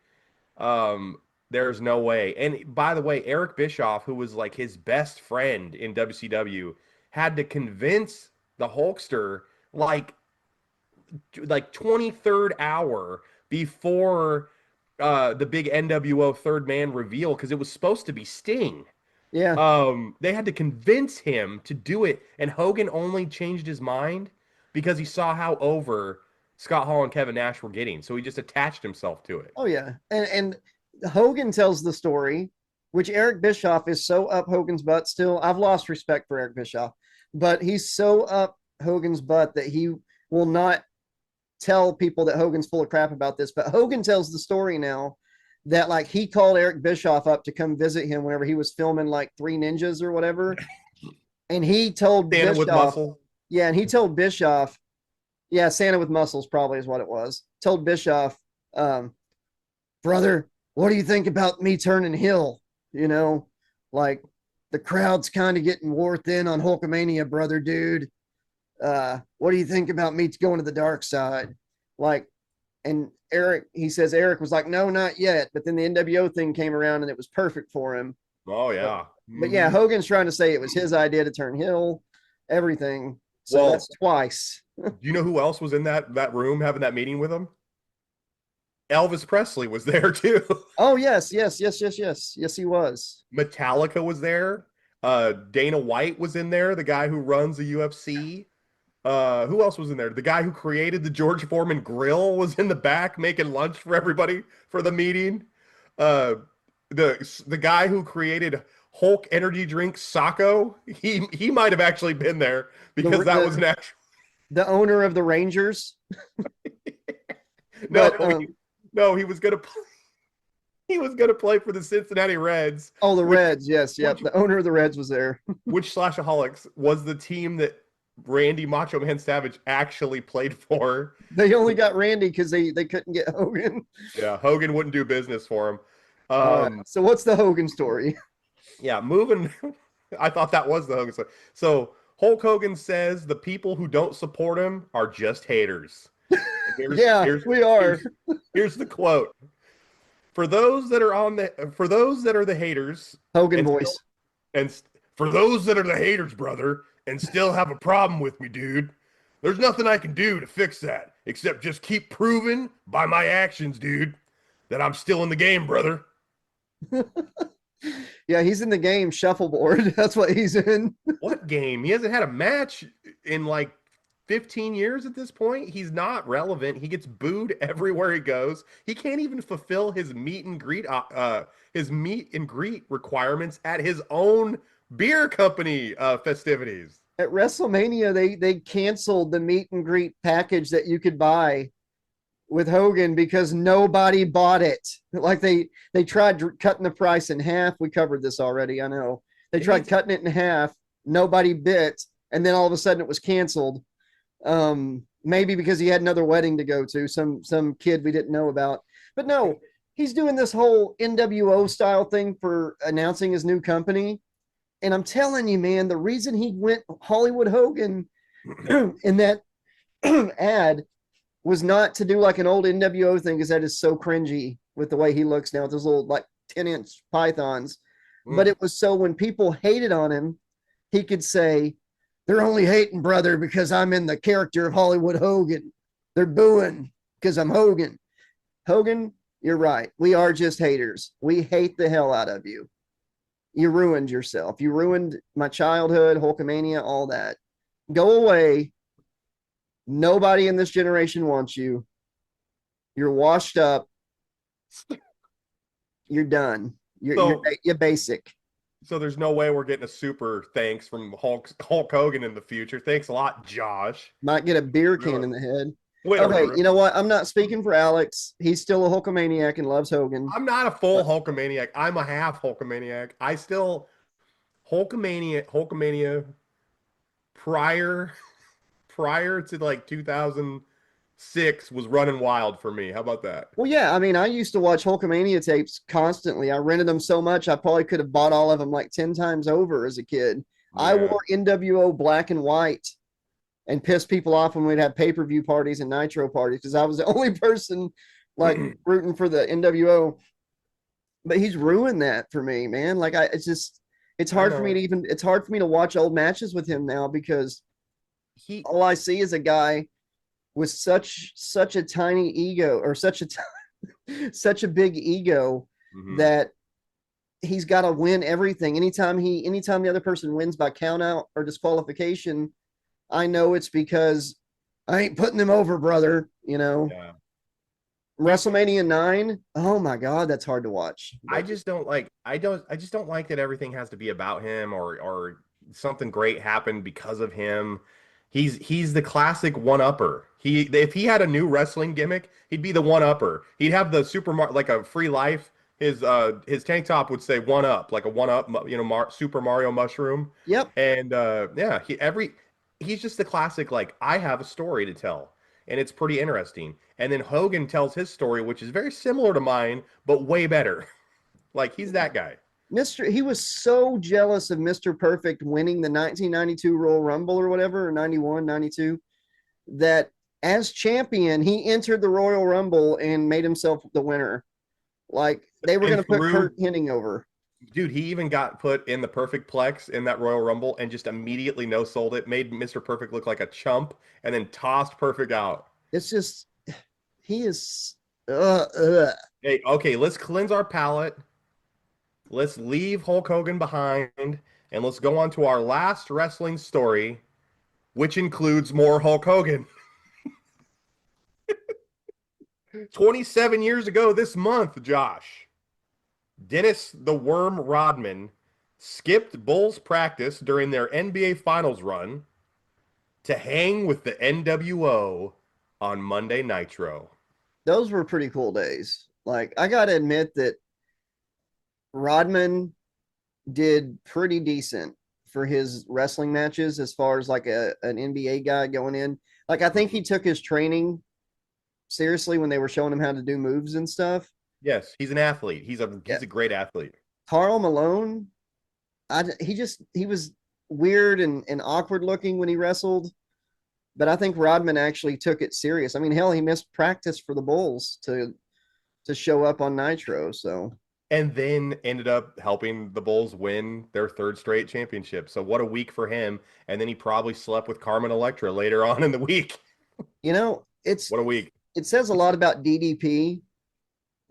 There's no way. And by the way, Eric Bischoff, who was like his best friend in WCW, had to convince the Hulkster like 23rd hour before the big NWO third man reveal, because it was supposed to be Sting. Yeah. They had to convince him to do it, and Hogan only changed his mind because he saw how over Scott Hall and Kevin Nash were getting, so he just attached himself to it. Oh yeah, and Hogan tells the story, which Eric Bischoff is so up Hogan's butt still. I've lost respect for Eric Bischoff, but he's so up Hogan's butt that he will not tell people that Hogan's full of crap about this. But Hogan tells the story now that like he called Eric Bischoff up to come visit him whenever he was filming like Three Ninjas or whatever, and he told Santa Bischoff, with muscle. yeah, and he told Bischoff, yeah, Santa with muscles probably is what it was. Told Bischoff, brother, what do you think about me turning heel? You know, like the crowd's kind of getting wore thin on Hulkamania, brother, dude. What do you think about me going to the dark side? Like, and he says Eric was like, no, not yet. But then the NWO thing came around and it was perfect for him. Oh yeah. But yeah, Hogan's trying to say it was his idea to turn heel, everything. So that's twice. Do you know who else was in that room having that meeting with him? Elvis Presley was there too. Oh yes, he was. Metallica was there. Dana White was in there, the guy who runs the UFC. Who else was in there? The guy who created the George Foreman grill was in the back making lunch for everybody for the meeting. The guy who created Hulk energy drink Sacco, he might have actually been there because that was an actual. The owner of the Rangers. No, he was gonna play. He was gonna play for the Cincinnati Reds. Oh, the Reds, yes, yep. The owner of the Reds was there. Which Slashaholics was the team that Randy Macho Man Savage actually played for. They only got Randy because they couldn't get Hogan. Yeah, Hogan wouldn't do business for him. So what's the Hogan story? Yeah, moving. I thought that was the Hogan story. So Hulk Hogan says the people who don't support him are just haters. We are. Here's the quote. For those that are the haters, Hogan voice. For those that are the haters, brother, and still have a problem with me, dude, there's nothing I can do to fix that except just keep proving by my actions, dude, that I'm still in the game, brother. Yeah, he's in the game shuffleboard. That's what he's in. What game? He hasn't had a match in like 15 years at this point. He's not relevant. He gets booed everywhere he goes. He can't even fulfill his meet and greet requirements at his own beer company festivities. At WrestleMania, they canceled the meet and greet package that you could buy with Hogan because nobody bought it. Like they tried cutting the price in half. We covered this already, I know. They tried cutting it in half. Nobody bit, and then all of a sudden it was canceled. Maybe because he had another wedding to go to, some kid we didn't know about. But no, he's doing this whole NWO style thing for announcing his new company. And I'm telling you, man, the reason he went Hollywood Hogan in that ad was not to do like an old NWO thing, because that is so cringy with the way he looks now with those little like 10-inch pythons. But it was so when people hated on him, he could say, they're only hating, brother, because I'm in the character of Hollywood Hogan. They're booing because I'm Hogan. Hogan, you're right. We are just haters. We hate the hell out of you. You ruined yourself. You ruined my childhood, Hulkamania, all that. Go away. Nobody in this generation wants you. You're washed up. You're done. You're basic. So there's no way we're getting a super thanks from Hulk Hogan in the future. Thanks a lot, Josh. Might get a beer can in the head. Wait, okay, you know what? I'm not speaking for Alex. He's still a Hulkamaniac and loves Hogan. I'm not a full Hulkamaniac. I'm a half Hulkamaniac. I still Hulkamania prior to like 2006 was running wild for me. How about that? Well, yeah. I mean, I used to watch Hulkamania tapes constantly. I rented them so much, I probably could have bought all of them like 10 times over as a kid. Yeah. I wore NWO black and white and pissed people off when we'd have pay-per-view parties and Nitro parties because I was the only person like rooting for the NWO. But he's ruined that for me, man. Like it's hard for me to watch old matches with him now because all I see is a guy with such a tiny ego, or such a big ego that he's got to win everything. Anytime the other person wins by count out or disqualification, I know it's because I ain't putting them over, brother. You know, WrestleMania 9. Oh my God, that's hard to watch. I just don't like that everything has to be about him or something great happened because of him. He's the classic one-upper. If he had a new wrestling gimmick, he'd be the one-upper. He'd have the like a free life. His tank top would say one up, like a one up, Super Mario mushroom. Yep. And he's just the classic, like, I have a story to tell, and it's pretty interesting. And then Hogan tells his story, which is very similar to mine, but way better. Like, he's that guy. He was so jealous of Mr. Perfect winning the 1992 Royal Rumble or whatever, or 91, 92, that as champion, he entered the Royal Rumble and made himself the winner. Like, they were going to put Kurt Hennig over. Dude, he even got put in the Perfect Plex in that Royal Rumble and just immediately no-sold it, made Mr. Perfect look like a chump, and then tossed Perfect out. It's just, he is... Hey, okay, let's cleanse our palate. Let's leave Hulk Hogan behind, and let's go on to our last wrestling story, which includes more Hulk Hogan. 27 years ago this month, Josh, Dennis the Worm Rodman skipped Bulls practice during their NBA Finals run to hang with the NWO on Monday Nitro. Those were pretty cool days. Like, I got to admit that Rodman did pretty decent for his wrestling matches as far as like an NBA guy going in. Like, I think he took his training seriously when they were showing him how to do moves and stuff. Yes, he's an athlete. He's a great athlete. Karl Malone, he was weird and awkward looking when he wrestled, but I think Rodman actually took it serious. I mean, hell, he missed practice for the Bulls to show up on Nitro. So, and then ended up helping the Bulls win their third straight championship. So what a week for him. And then he probably slept with Carmen Electra later on in the week. You know, what a week. It says a lot about DDP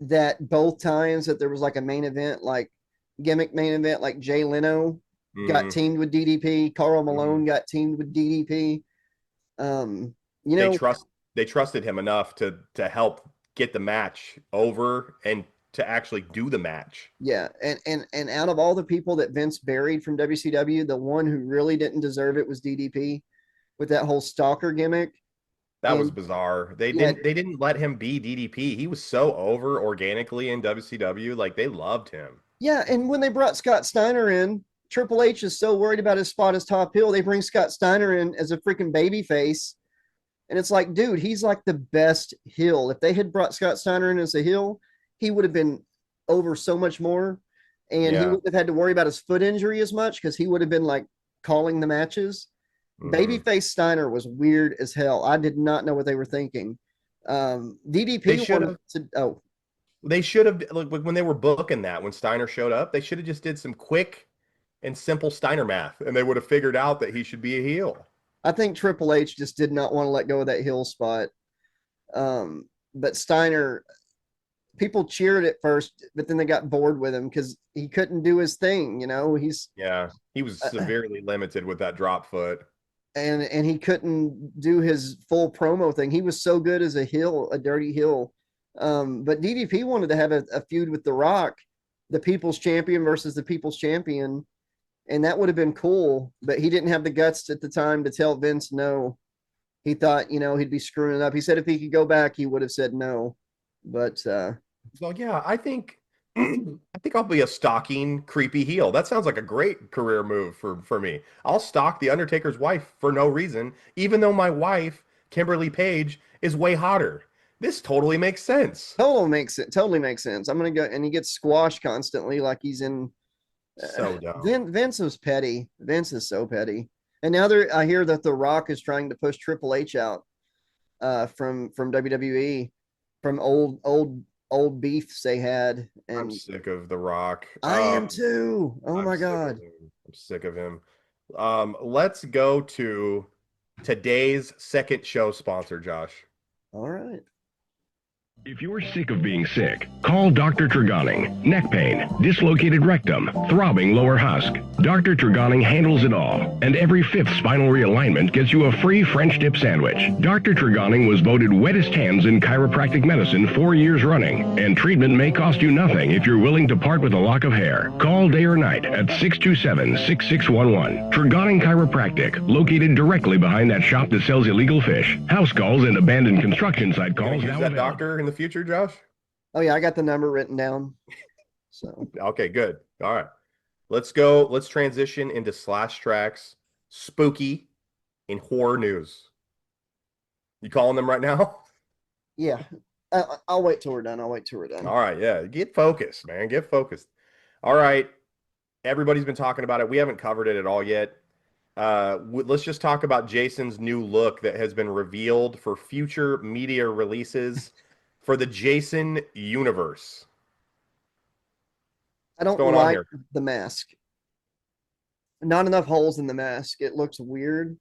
that both times that there was like a main event, like gimmick main event, like Jay Leno got teamed with DDP, Karl Malone got teamed with DDP. They trusted him enough to help get the match over and to actually do the match. Yeah, and out of all the people that Vince buried from WCW, the one who really didn't deserve it was DDP with that whole stalker gimmick. That was bizarre. They didn't let him be DDP. He was so over organically in WCW. Like, they loved him. Yeah, and when they brought Scott Steiner in, Triple H is so worried about his spot as top heel, they bring Scott Steiner in as a freaking baby face. And it's like, dude, he's like the best heel. If they had brought Scott Steiner in as a heel, he would have been over so much more. and he wouldn't have had to worry about his foot injury as much because he would have been like calling the matches. Babyface Steiner was weird as hell. I did not know what they were thinking. DDP wanted to. They should have, like, when they were booking that, when Steiner showed up, they should have just did some quick and simple Steiner math, and they would have figured out that he should be a heel. I think Triple H just did not want to let go of that heel spot. But Steiner, people cheered at first, but then they got bored with him because he couldn't do his thing. You know, he was severely limited with that drop foot. And he couldn't do his full promo thing. He was so good as a heel, a dirty heel. But DDP wanted to have a feud with The Rock, the People's Champion versus the People's Champion, and that would have been cool. But he didn't have the guts at the time to tell Vince no. He thought, he'd be screwing it up. He said if he could go back, he would have said no. But so yeah, I think I'll be a stalking creepy heel. That sounds like a great career move for me. I'll stalk the Undertaker's wife for no reason, even though my wife, Kimberly Page, is way hotter. This totally makes sense. Totally makes sense. I'm gonna go, and he gets squashed constantly, like he's in. So dumb. Vince was petty. Vince is so petty. And now I hear that The Rock is trying to push Triple H out from WWE, from old beefs they had. And I'm sick of The Rock. I am too. Oh my God. I'm sick of him. Let's go to today's second show sponsor, Josh. All right. If you're sick of being sick, call Dr. Tregoning. Neck pain, dislocated rectum, throbbing lower husk. Dr. Tregoning handles it all, and every fifth spinal realignment gets you a free French dip sandwich. Dr. Tregoning was voted wettest hands in chiropractic medicine 4 years running, and treatment may cost you nothing if you're willing to part with a lock of hair. Call day or night at 627-6611. Tregoning Chiropractic, located directly behind that shop that sells illegal fish. House calls and abandoned construction site calls. Use that doctor in the future, Josh? Oh yeah, I got the number written down. So okay, good. All right, let's go. Let's transition into Trax spooky and horror news. You calling them right now? Yeah, I'll wait till we're done. All right, yeah. Get focused, man. Get focused. All right. Everybody's been talking about it. We haven't covered it at all yet. Let's just talk about Jason's new look that has been revealed for future media releases for the Jason universe. I don't like the mask. Not enough holes in the mask. It looks weird.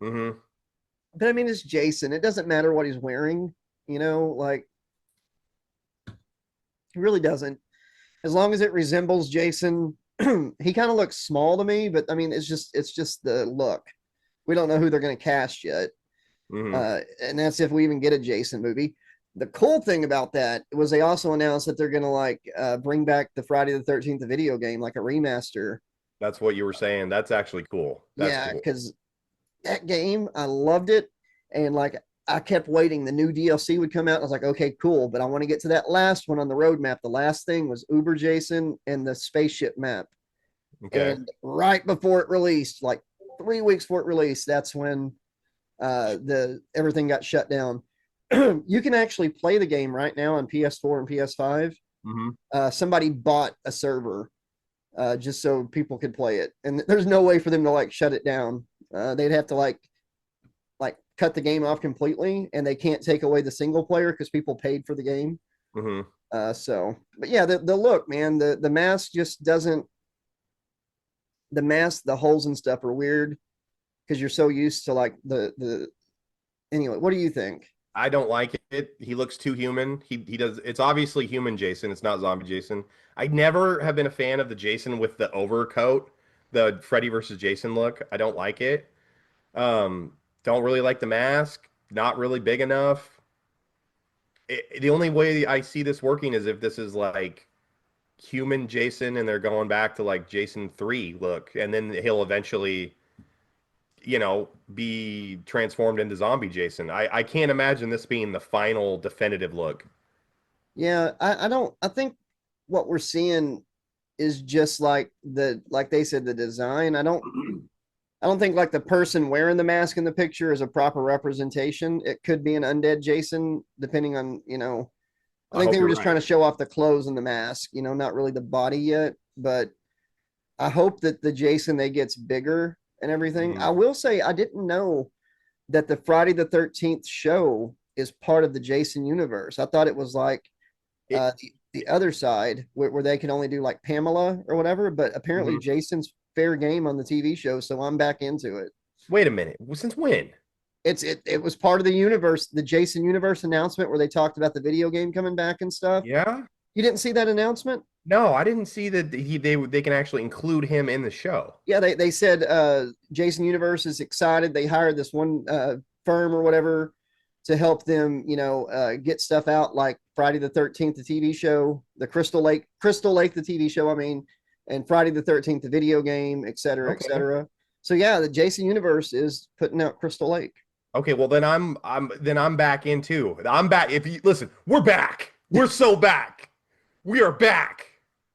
Mm-hmm. But I mean, it's Jason. It doesn't matter what he's wearing. Like, it really doesn't. As long as it resembles Jason, he kind of looks small to me, but I mean, it's just the look. We don't know who they're going to cast yet. Mm-hmm. And that's if we even get a Jason movie. The cool thing about that was they also announced that they're going to bring back the Friday the 13th video game, like a remaster. That's what you were saying. That's actually cool. Yeah, because that game, I loved it. And I kept waiting. The new DLC would come out. I was like, okay, cool. But I want to get to that last one on the roadmap. The last thing was Uber Jason and the spaceship map. Okay. And right before it released, like 3 weeks before it released, that's when everything got shut down. You can actually play the game right now on PS4 and PS5. Mm-hmm. Somebody bought a server just so people could play it. And there's no way for them to like shut it down. They'd have to like cut the game off completely, and they can't take away the single player because people paid for the game. Mm-hmm. But yeah, the look, man, the mask just doesn't. The mask, the holes and stuff are weird because you're so used to like the. Anyway, what do you think? I don't like it. He looks too human. He does. It's obviously human Jason. It's not zombie Jason. I never have been a fan of the Jason with the overcoat, the Freddy versus Jason look. I don't like it. Don't really like the mask. Not really big enough. The only way I see this working is if this is like human Jason and they're going back to like Jason 3 look, and then he'll eventually, be transformed into zombie Jason. I can't imagine this being the final definitive look. Yeah, I think what we're seeing is just like they said, the design. I don't think like the person wearing the mask in the picture is a proper representation. It could be an undead Jason, depending on, I think they were just trying to show off the clothes and the mask, not really the body yet. but I hope that the Jason they gets bigger and everything. I will say I didn't know that the Friday the 13th show is part of the Jason universe. I thought it was like the other side where they can only do like Pamela or whatever, but apparently Jason's fair game on the TV show, so I'm back into it. Wait a minute. Since when? It was part of the universe, the Jason universe announcement where they talked about the video game coming back and stuff. Yeah. You didn't see that announcement? No, I didn't see that they can actually include him in the show. Yeah, they said Jason Universe is excited. They hired this one firm or whatever to help them, get stuff out like Friday the 13th, the TV show, the Crystal Lake, the TV show, I mean, and Friday the 13th, the video game, et cetera, et cetera. So yeah, the Jason Universe is putting out Crystal Lake. Okay, well then I'm back in too. I'm back. If you listen, we're back. We're so back. We are back.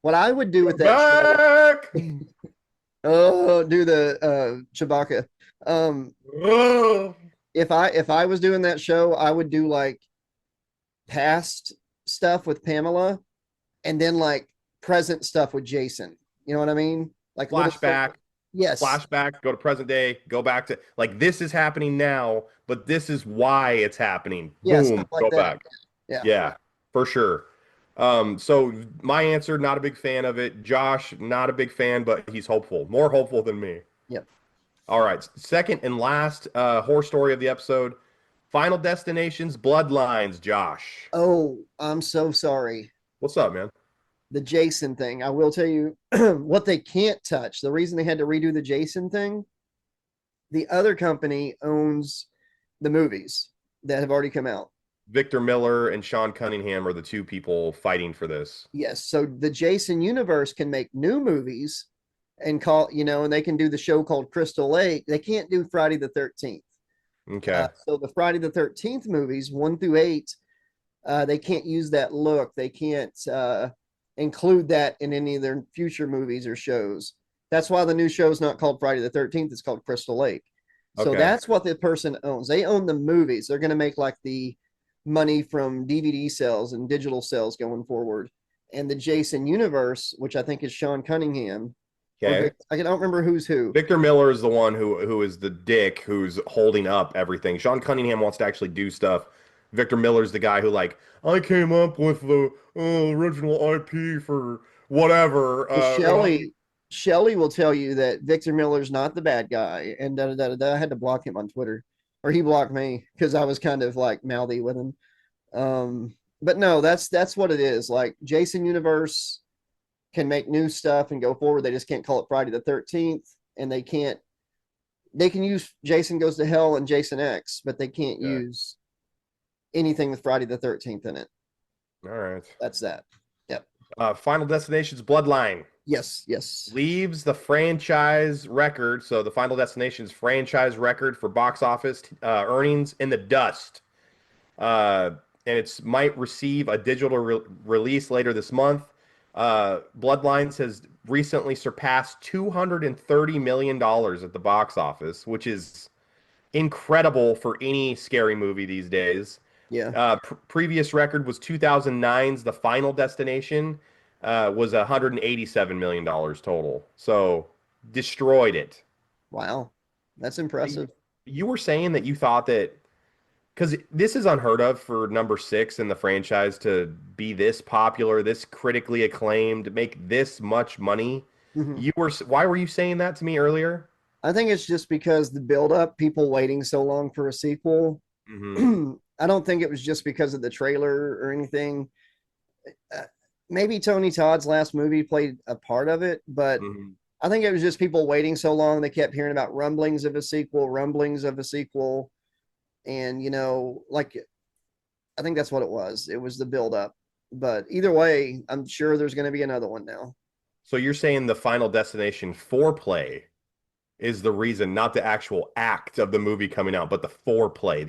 What I would do with that show, do the Chewbacca. If I was doing that show, I would do like past stuff with Pamela and then like present stuff with Jason. You know what I mean? Like flashback. Yes. Flashback, go to present day, go back to like this is happening now, but this is why it's happening. Yeah, Boom, like go that. back. Yeah, for sure. So my answer, not a big fan of it. Josh, not a big fan, but he's hopeful. More hopeful than me. Yep. All right. Second and last horror story of the episode. Final Destinations Bloodlines, Josh. Oh, I'm so sorry. What's up, man? The Jason thing. I will tell you what they can't touch. The reason they had to redo the Jason thing, the other company owns the movies that have already come out. Victor Miller and Sean Cunningham are the two people fighting for this. Yes. So the Jason universe can make new movies and call, and they can do the show called Crystal Lake. They can't do Friday the 13th. Okay. So the Friday the 13th movies, 1 through 8, they can't use that look. They can't include that in any of their future movies or shows. That's why the new show is not called Friday the 13th. It's called Crystal Lake. So that's what the person owns. They own the movies. They're going to make like the money from DVD sales and digital sales going forward. And the Jason universe, which I think is Sean Cunningham. Okay. I don't remember who's who. Victor Miller is the one who is the dick who's holding up everything. Sean Cunningham wants to actually do stuff. Victor Miller's the guy who like, I came up with the original IP for whatever. Shelly will tell you that Victor Miller's not the bad guy. And I had to block him on Twitter. Or he blocked me because I was kind of like mouthy with him. But no, that's what it is. Like Jason Universe can make new stuff and go forward. They just can't call it Friday the 13th, and they can use Jason Goes to Hell and Jason X, but they can't use anything with Friday the 13th in it. All right. That's that. Yep. Final Destinations Bloodline. Yes. Leaves the franchise record, so the Final Destinations franchise record for box office earnings in the dust. And it might receive a digital release later this month. Bloodlines has recently surpassed $230 million at the box office, which is incredible for any scary movie these days. Yeah. Previous record was 2009's The Final Destination. Was $187 million total. So destroyed it. Wow. That's impressive. You were saying that you thought that, because this is unheard of for number 6 in the franchise to be this popular, this critically acclaimed, make this much money. Mm-hmm. Why were you saying that to me earlier? I think it's just because the build-up, people waiting so long for a sequel. Mm-hmm. I don't think it was just because of the trailer or anything. Maybe Tony Todd's last movie played a part of it, but I think it was just people waiting so long. They kept hearing about rumblings of a sequel. And, I think that's what it was. It was the buildup. But either way, I'm sure there's going to be another one now. So you're saying the Final Destination foreplay is the reason, not the actual act of the movie coming out, but the foreplay,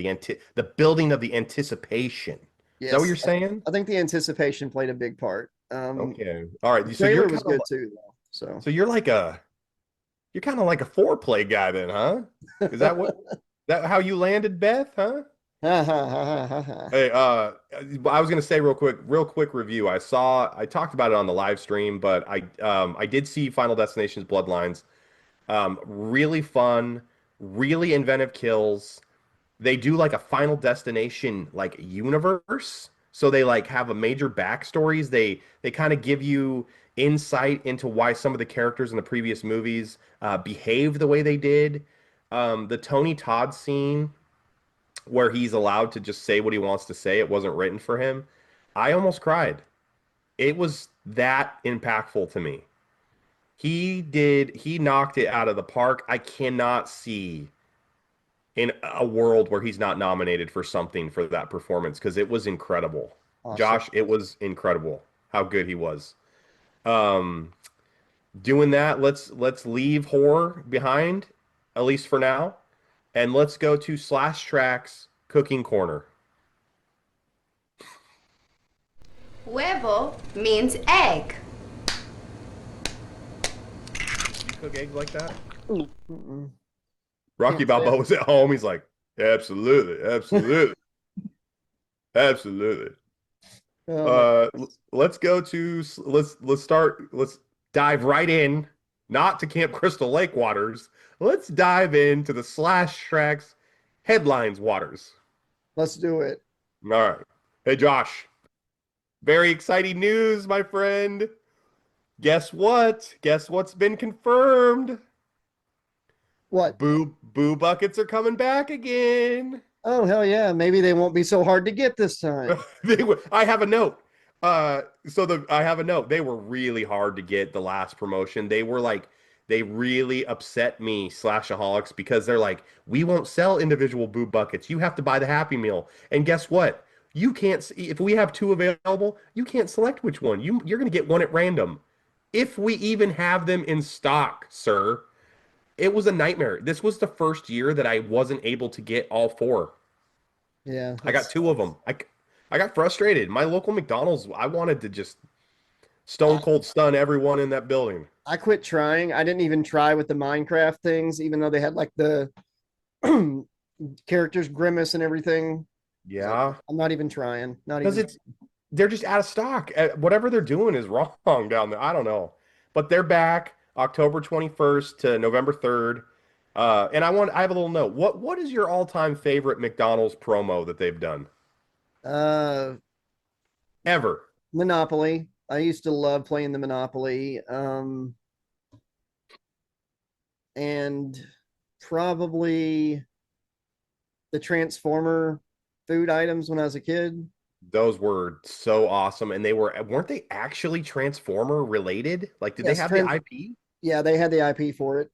the building of the anticipation. Yes. Is that what you're saying? I think the anticipation played a big part. Okay. All right. The So trailer you're was good too, though. So you're kind of like a foreplay guy then, huh? Is that how you landed, Beth? Huh? Hey, I was gonna say real quick review. I talked about it on the live stream, but I did see Final Destination's Bloodlines. Really fun, really inventive kills. They do like a Final Destination like universe, so they like have a major backstories. They kind of give you insight into why some of the characters in the previous movies behave the way they did. The Tony Todd scene where he's allowed to just say what he wants to say. It wasn't written for him. I almost cried. It was that impactful to me. He knocked it out of the park. I cannot see in a world where he's not nominated for something for that performance because it was incredible. Awesome. Josh, it was incredible how good he was. Um, Doing that, let's leave horror behind, at least for now, and let's go to Trax Cooking Corner. Huevo means egg. You cook eggs like that? Mm-mm. Rocky Balboa was at home. He's like, absolutely, absolutely, absolutely. Let's go to let's dive right in, not to Camp Crystal Lake waters. Let's dive into the Trax headlines waters. Let's do it. All right. Hey Josh. Very exciting news, my friend. Guess what? Guess what's been confirmed? What? Boo buckets are coming back again. Oh, hell yeah. Maybe they won't be so hard to get this time. I have a note. I have a note. They were really hard to get the last promotion. They really upset me, Slashaholics, because they're like, we won't sell individual boo buckets. You have to buy the Happy Meal. And guess what? You can't, if we have two available, you can't select which one. You're going to get one at random. If we even have them in stock, sir. It was a nightmare. This was the first year that I wasn't able to get all four. Yeah. I got two of them. I got frustrated. My local McDonald's, I wanted to just stone cold stun everyone in that building. I quit trying. I didn't even try with the Minecraft things, even though they had like the characters grimace and everything. Yeah. I'm not even trying. Not Because even. they're just out of stock. Whatever they're doing is wrong down there. I don't know. But they're back October 21st to November 3rd. And I have a little note. What is your all-time favorite McDonald's promo that they've done? Ever. Monopoly. I used to love playing the Monopoly. And probably the Transformer food items when I was a kid. Those were so awesome, and weren't they actually Transformer related? Like, did they have the IP? Yeah, they had the IP for it.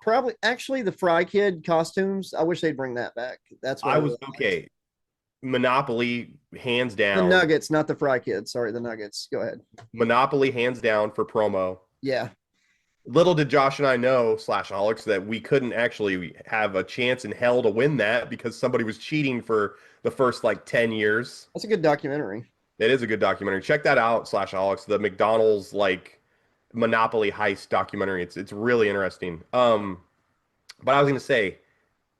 Probably actually the Fry Kid costumes. I wish they'd bring that back. That's what I was okay. Monopoly, hands down. The Nuggets, not the Fry Kid. Sorry, the Nuggets. Go ahead. Monopoly, hands down for promo. Yeah. Little did Josh and I know, Slashaholics, that we couldn't actually have a chance in hell to win that because somebody was cheating for the first like 10 years. That's a good documentary. It is a good documentary. Check that out, Slashaholics. The McDonald's like Monopoly heist documentary. It's really interesting. But I was gonna say,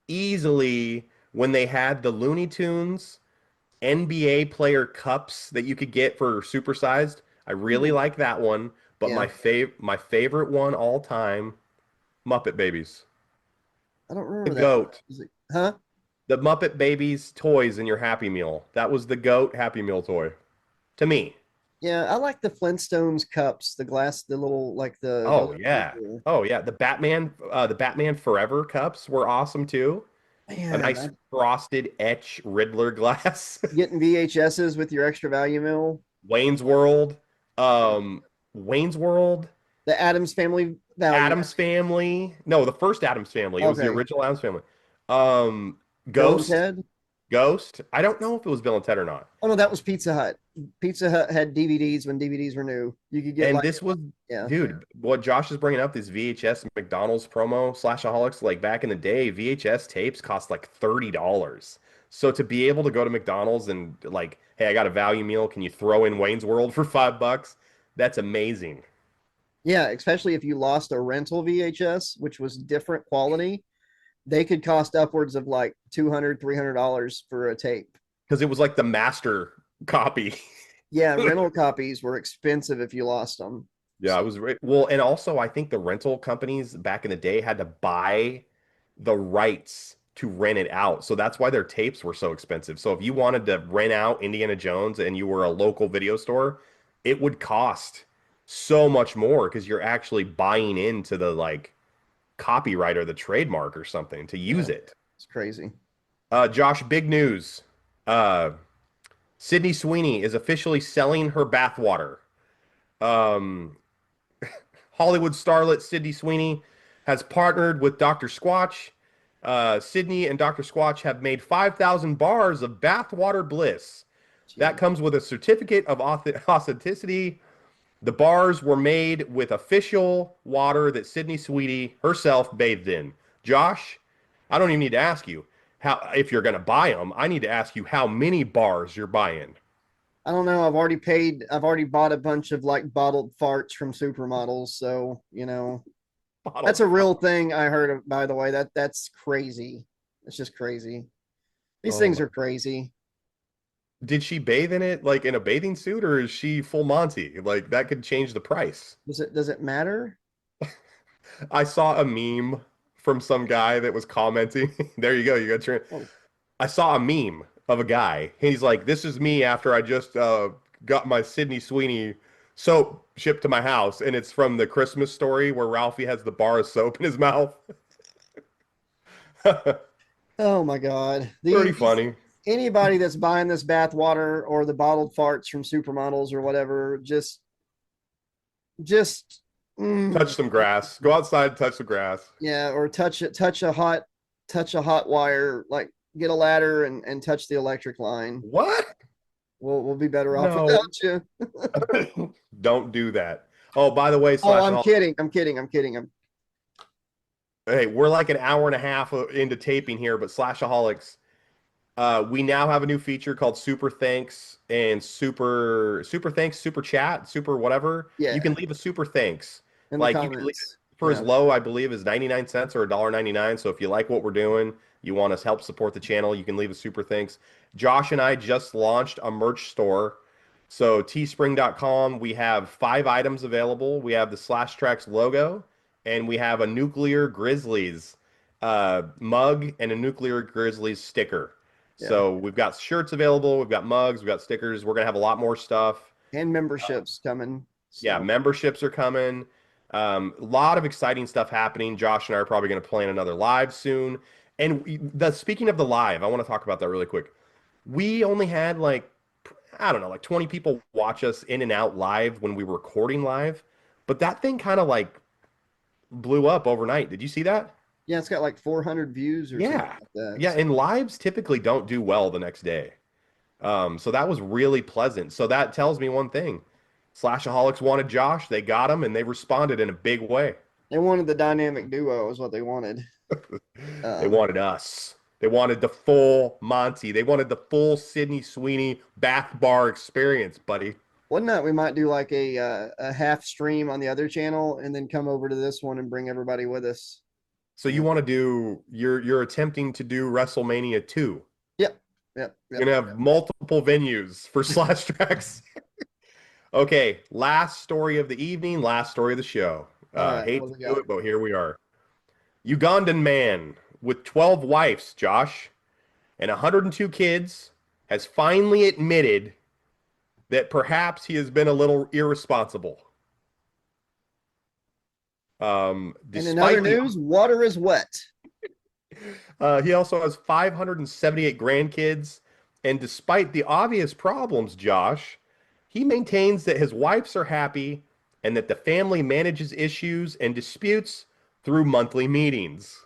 easily when they had the Looney Tunes NBA player cups that you could get for supersized, I really like that one. But Yeah. my favorite one all time, Muppet Babies. I don't remember The that. goat. Huh? The Muppet Babies toys in your Happy Meal. That was the goat Happy Meal toy. To me. Yeah, I like the Flintstones cups, the glass, the little like the. Oh yeah. Oh yeah. The Batman Forever cups were awesome too. Man, A nice frosted etch Riddler glass. getting VHSs with your extra value meal. Wayne's World. Wayne's World. The Addams Family value. Addams Family. No, the first Addams Family. It was the Okay. original Addams Family. Bill and Ghost. Ted? Ghost. I don't know if it was Bill and Ted or not. Oh no, that was Pizza Hut. Pizza Hut had DVDs when DVDs were new. You could get And like, this was, yeah. dude, what Josh is bringing up, this VHS McDonald's promo, Slashaholics, like back in the day, VHS tapes cost like $30. So to be able to go to McDonald's and like, hey, I got a value meal. Can you throw in Wayne's World for $5? That's amazing. Yeah, especially if you lost a rental VHS, which was different quality. they could cost upwards of like $200-$300 for a tape. Because it was like the master copy. Yeah, rental copies were expensive if you lost them. Yeah, it was well, and also I think the rental companies back in the day had to buy the rights to rent it out. So that's why their tapes were so expensive. So if you wanted to rent out Indiana Jones and you were a local video store, it would cost so much more because you're actually buying into the like copyright or the trademark or something to use it. It's crazy. Josh, big news. Sydney Sweeney is officially selling her bathwater. Hollywood starlet Sydney Sweeney has partnered with Dr. Squatch. Sydney and Dr. Squatch have made 5,000 bars of bathwater bliss. That comes with a certificate of authenticity. The bars were made with official water that Sydney Sweeney herself bathed in. Josh, I don't even need to ask you how if you're going to buy them. I need to ask you how many bars you're buying. I don't know. I've already bought a bunch of like bottled farts from supermodels. So, that's a real thing I heard of, by the way. That's crazy. It's just crazy. These things are crazy. Did she bathe in it like in a bathing suit or is she full Monty? Like that could change the price. Does it matter? I saw a meme from some guy that was commenting. There you go. You got your. I saw a meme of a guy. He's like, "This is me after I just got my Sydney Sweeney soap shipped to my house," and it's from the Christmas Story where Ralphie has the bar of soap in his mouth. Oh my God! Pretty funny. Anybody that's buying this bath water or the bottled farts from supermodels or whatever, just touch some grass. Go outside, touch the grass. Yeah, or touch a hot wire, like get a ladder and touch the electric line. What? We'll be better off without you. Don't do that. Oh, by the way, I'm kidding. Hey, we're like an hour and a half into taping here, but Slashaholics, we now have a new feature called Super Thanks and Super Thanks, Super Chat, Super whatever. Yeah. You can leave a Super Thanks. In like the you can leave comments. for as low, I believe, as 99 cents or $1.99. So if you like what we're doing, you want us to help support the channel, you can leave a Super Thanks. Josh and I just launched a merch store. So teespring.com, we have 5 items available. We have the Trax logo, and we have a Nuclear Grizzlies mug and a Nuclear Grizzlies sticker. Yeah. So we've got shirts available, we've got mugs, we've got stickers. We're gonna have a lot more stuff. And memberships coming. So. Yeah, memberships are coming. A lot of exciting stuff happening. Josh and I are probably going to plan another live soon. And speaking of the live, I want to talk about that really quick. We only had like 20 people watch us in and out live when we were recording live. But that thing kind of like blew up overnight. Did you see that? Yeah, it's got like 400 views or something like that. Yeah, and lives typically don't do well the next day. So that was really pleasant. So that tells me one thing. Slashaholics wanted Josh, they got him, and they responded in a big way. They wanted the dynamic duo is what they wanted. They wanted us. They wanted the full Monty. They wanted the full Sydney Sweeney bath bar experience, buddy. One night we might do like a half stream on the other channel and then come over to this one and bring everybody with us. So you want to do, you're attempting to do WrestleMania 2. Yep. You're going to have multiple venues for Trax. Okay, last story of the evening, last story of the show. Hate to do it, but here we are. Ugandan man with 12 wives, Josh, and 102 kids has finally admitted that perhaps he has been a little irresponsible. In other news, water is wet. He also has 578 grandkids, and despite the obvious problems, Josh, he maintains that his wives are happy and that the family manages issues and disputes through monthly meetings.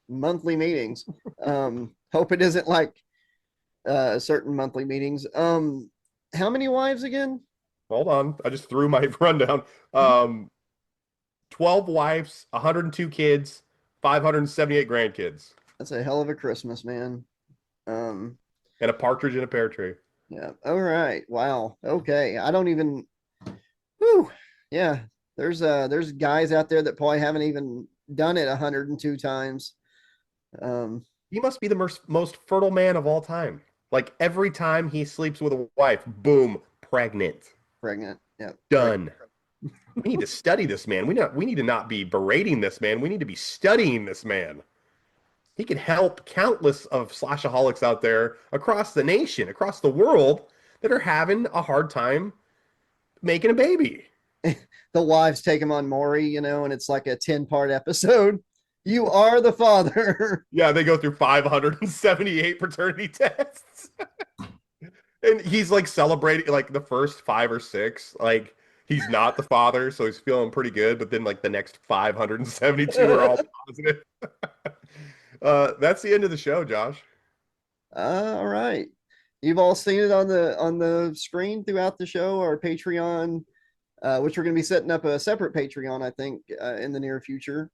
Monthly meetings. Hope it isn't like certain monthly meetings. How many wives again? Hold on. I just threw my rundown. 12 wives, 102 kids, 578 grandkids. That's a hell of a Christmas, man. And a partridge in a pear tree. Yeah. All right. Wow. Okay. I don't even. Whew. Yeah. There's guys out there that probably haven't even done it 102 times. He must be the most fertile man of all time. Like every time he sleeps with a wife, boom, pregnant. Yeah. Done. We need to study this man. We need to not be berating this man. We need to be studying this man. He could help countless of slashaholics out there across the nation, across the world, that are having a hard time making a baby. The wives take him on Maury, and it's like a 10-part episode. You are the father. Yeah, they go through 578 paternity tests. And he's like celebrating like the first 5 or 6. Like he's not the father, so he's feeling pretty good. But then like the next 572 are all positive. That's the end of the show, Josh. All right. You've all seen it on the screen throughout the show. Our Patreon, which we're going to be setting up a separate Patreon, I think, in the near future.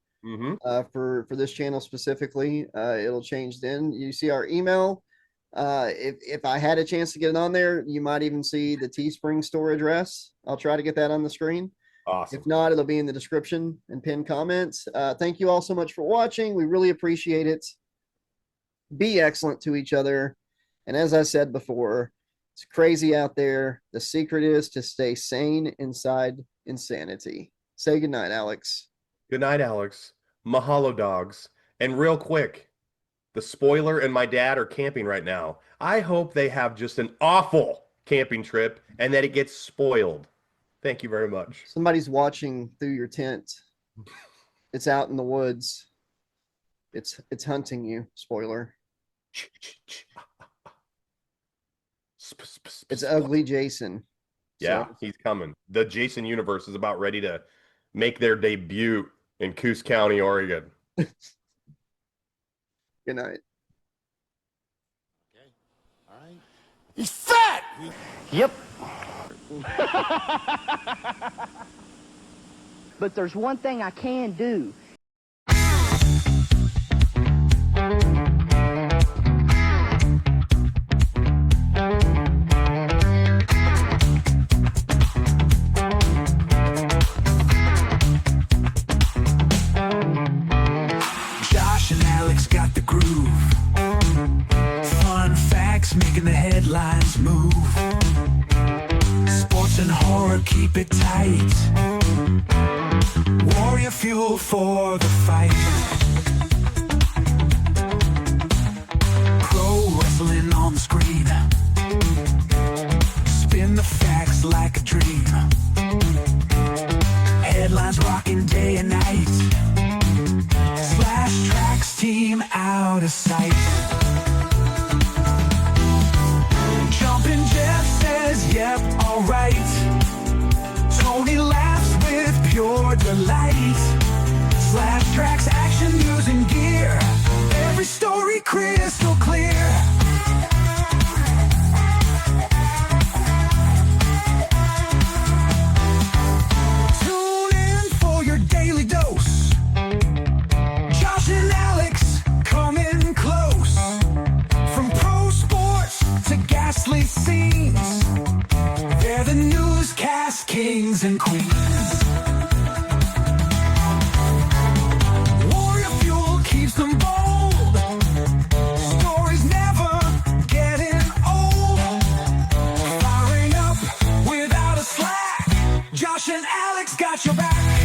For this channel specifically. It'll change then. You see our email. If I had a chance to get it on there, you might even see the Teespring store address. I'll try to get that on the screen. Awesome. If not, it'll be in the description and pinned comments. Thank you all so much for watching. We really appreciate it. Be excellent to each other. And as I said before, it's crazy out there. The secret is to stay sane inside insanity. Say goodnight, Alex. Good night, Alex. Mahalo, dogs. And real quick, the spoiler and my dad are camping right now. I hope they have just an awful camping trip and that it gets spoiled. Thank you very much. Somebody's watching through your tent. It's out in the woods. It's hunting you. Spoiler. It's ugly Jason. Yeah, so. He's coming. The Jason universe is about ready to make their debut in Coos County, Oregon. Good night. Okay. All right. He's fat! Yep. But there's one thing I can do. Josh and Alex got the groove. Fun facts making the headlines move. Sports and horror keep it tight. Warrior fuel for the fight. Pro wrestling on the screen. Spin the facts like a dream. Headlines rocking day and night. Trax team out of sight. Jumpin' Jeff says, yep, alright. Tony laughs with pure delight. Trax action, news and gear. Every story crystal clear. Tune in for your daily dose. Josh and Alex coming close. From pro sports to ghastly scenes, they're the newscast kings and queens. Warrior fuel keeps them bold. Stories never getting old. Firing up without a slack. Josh and Alex got your back.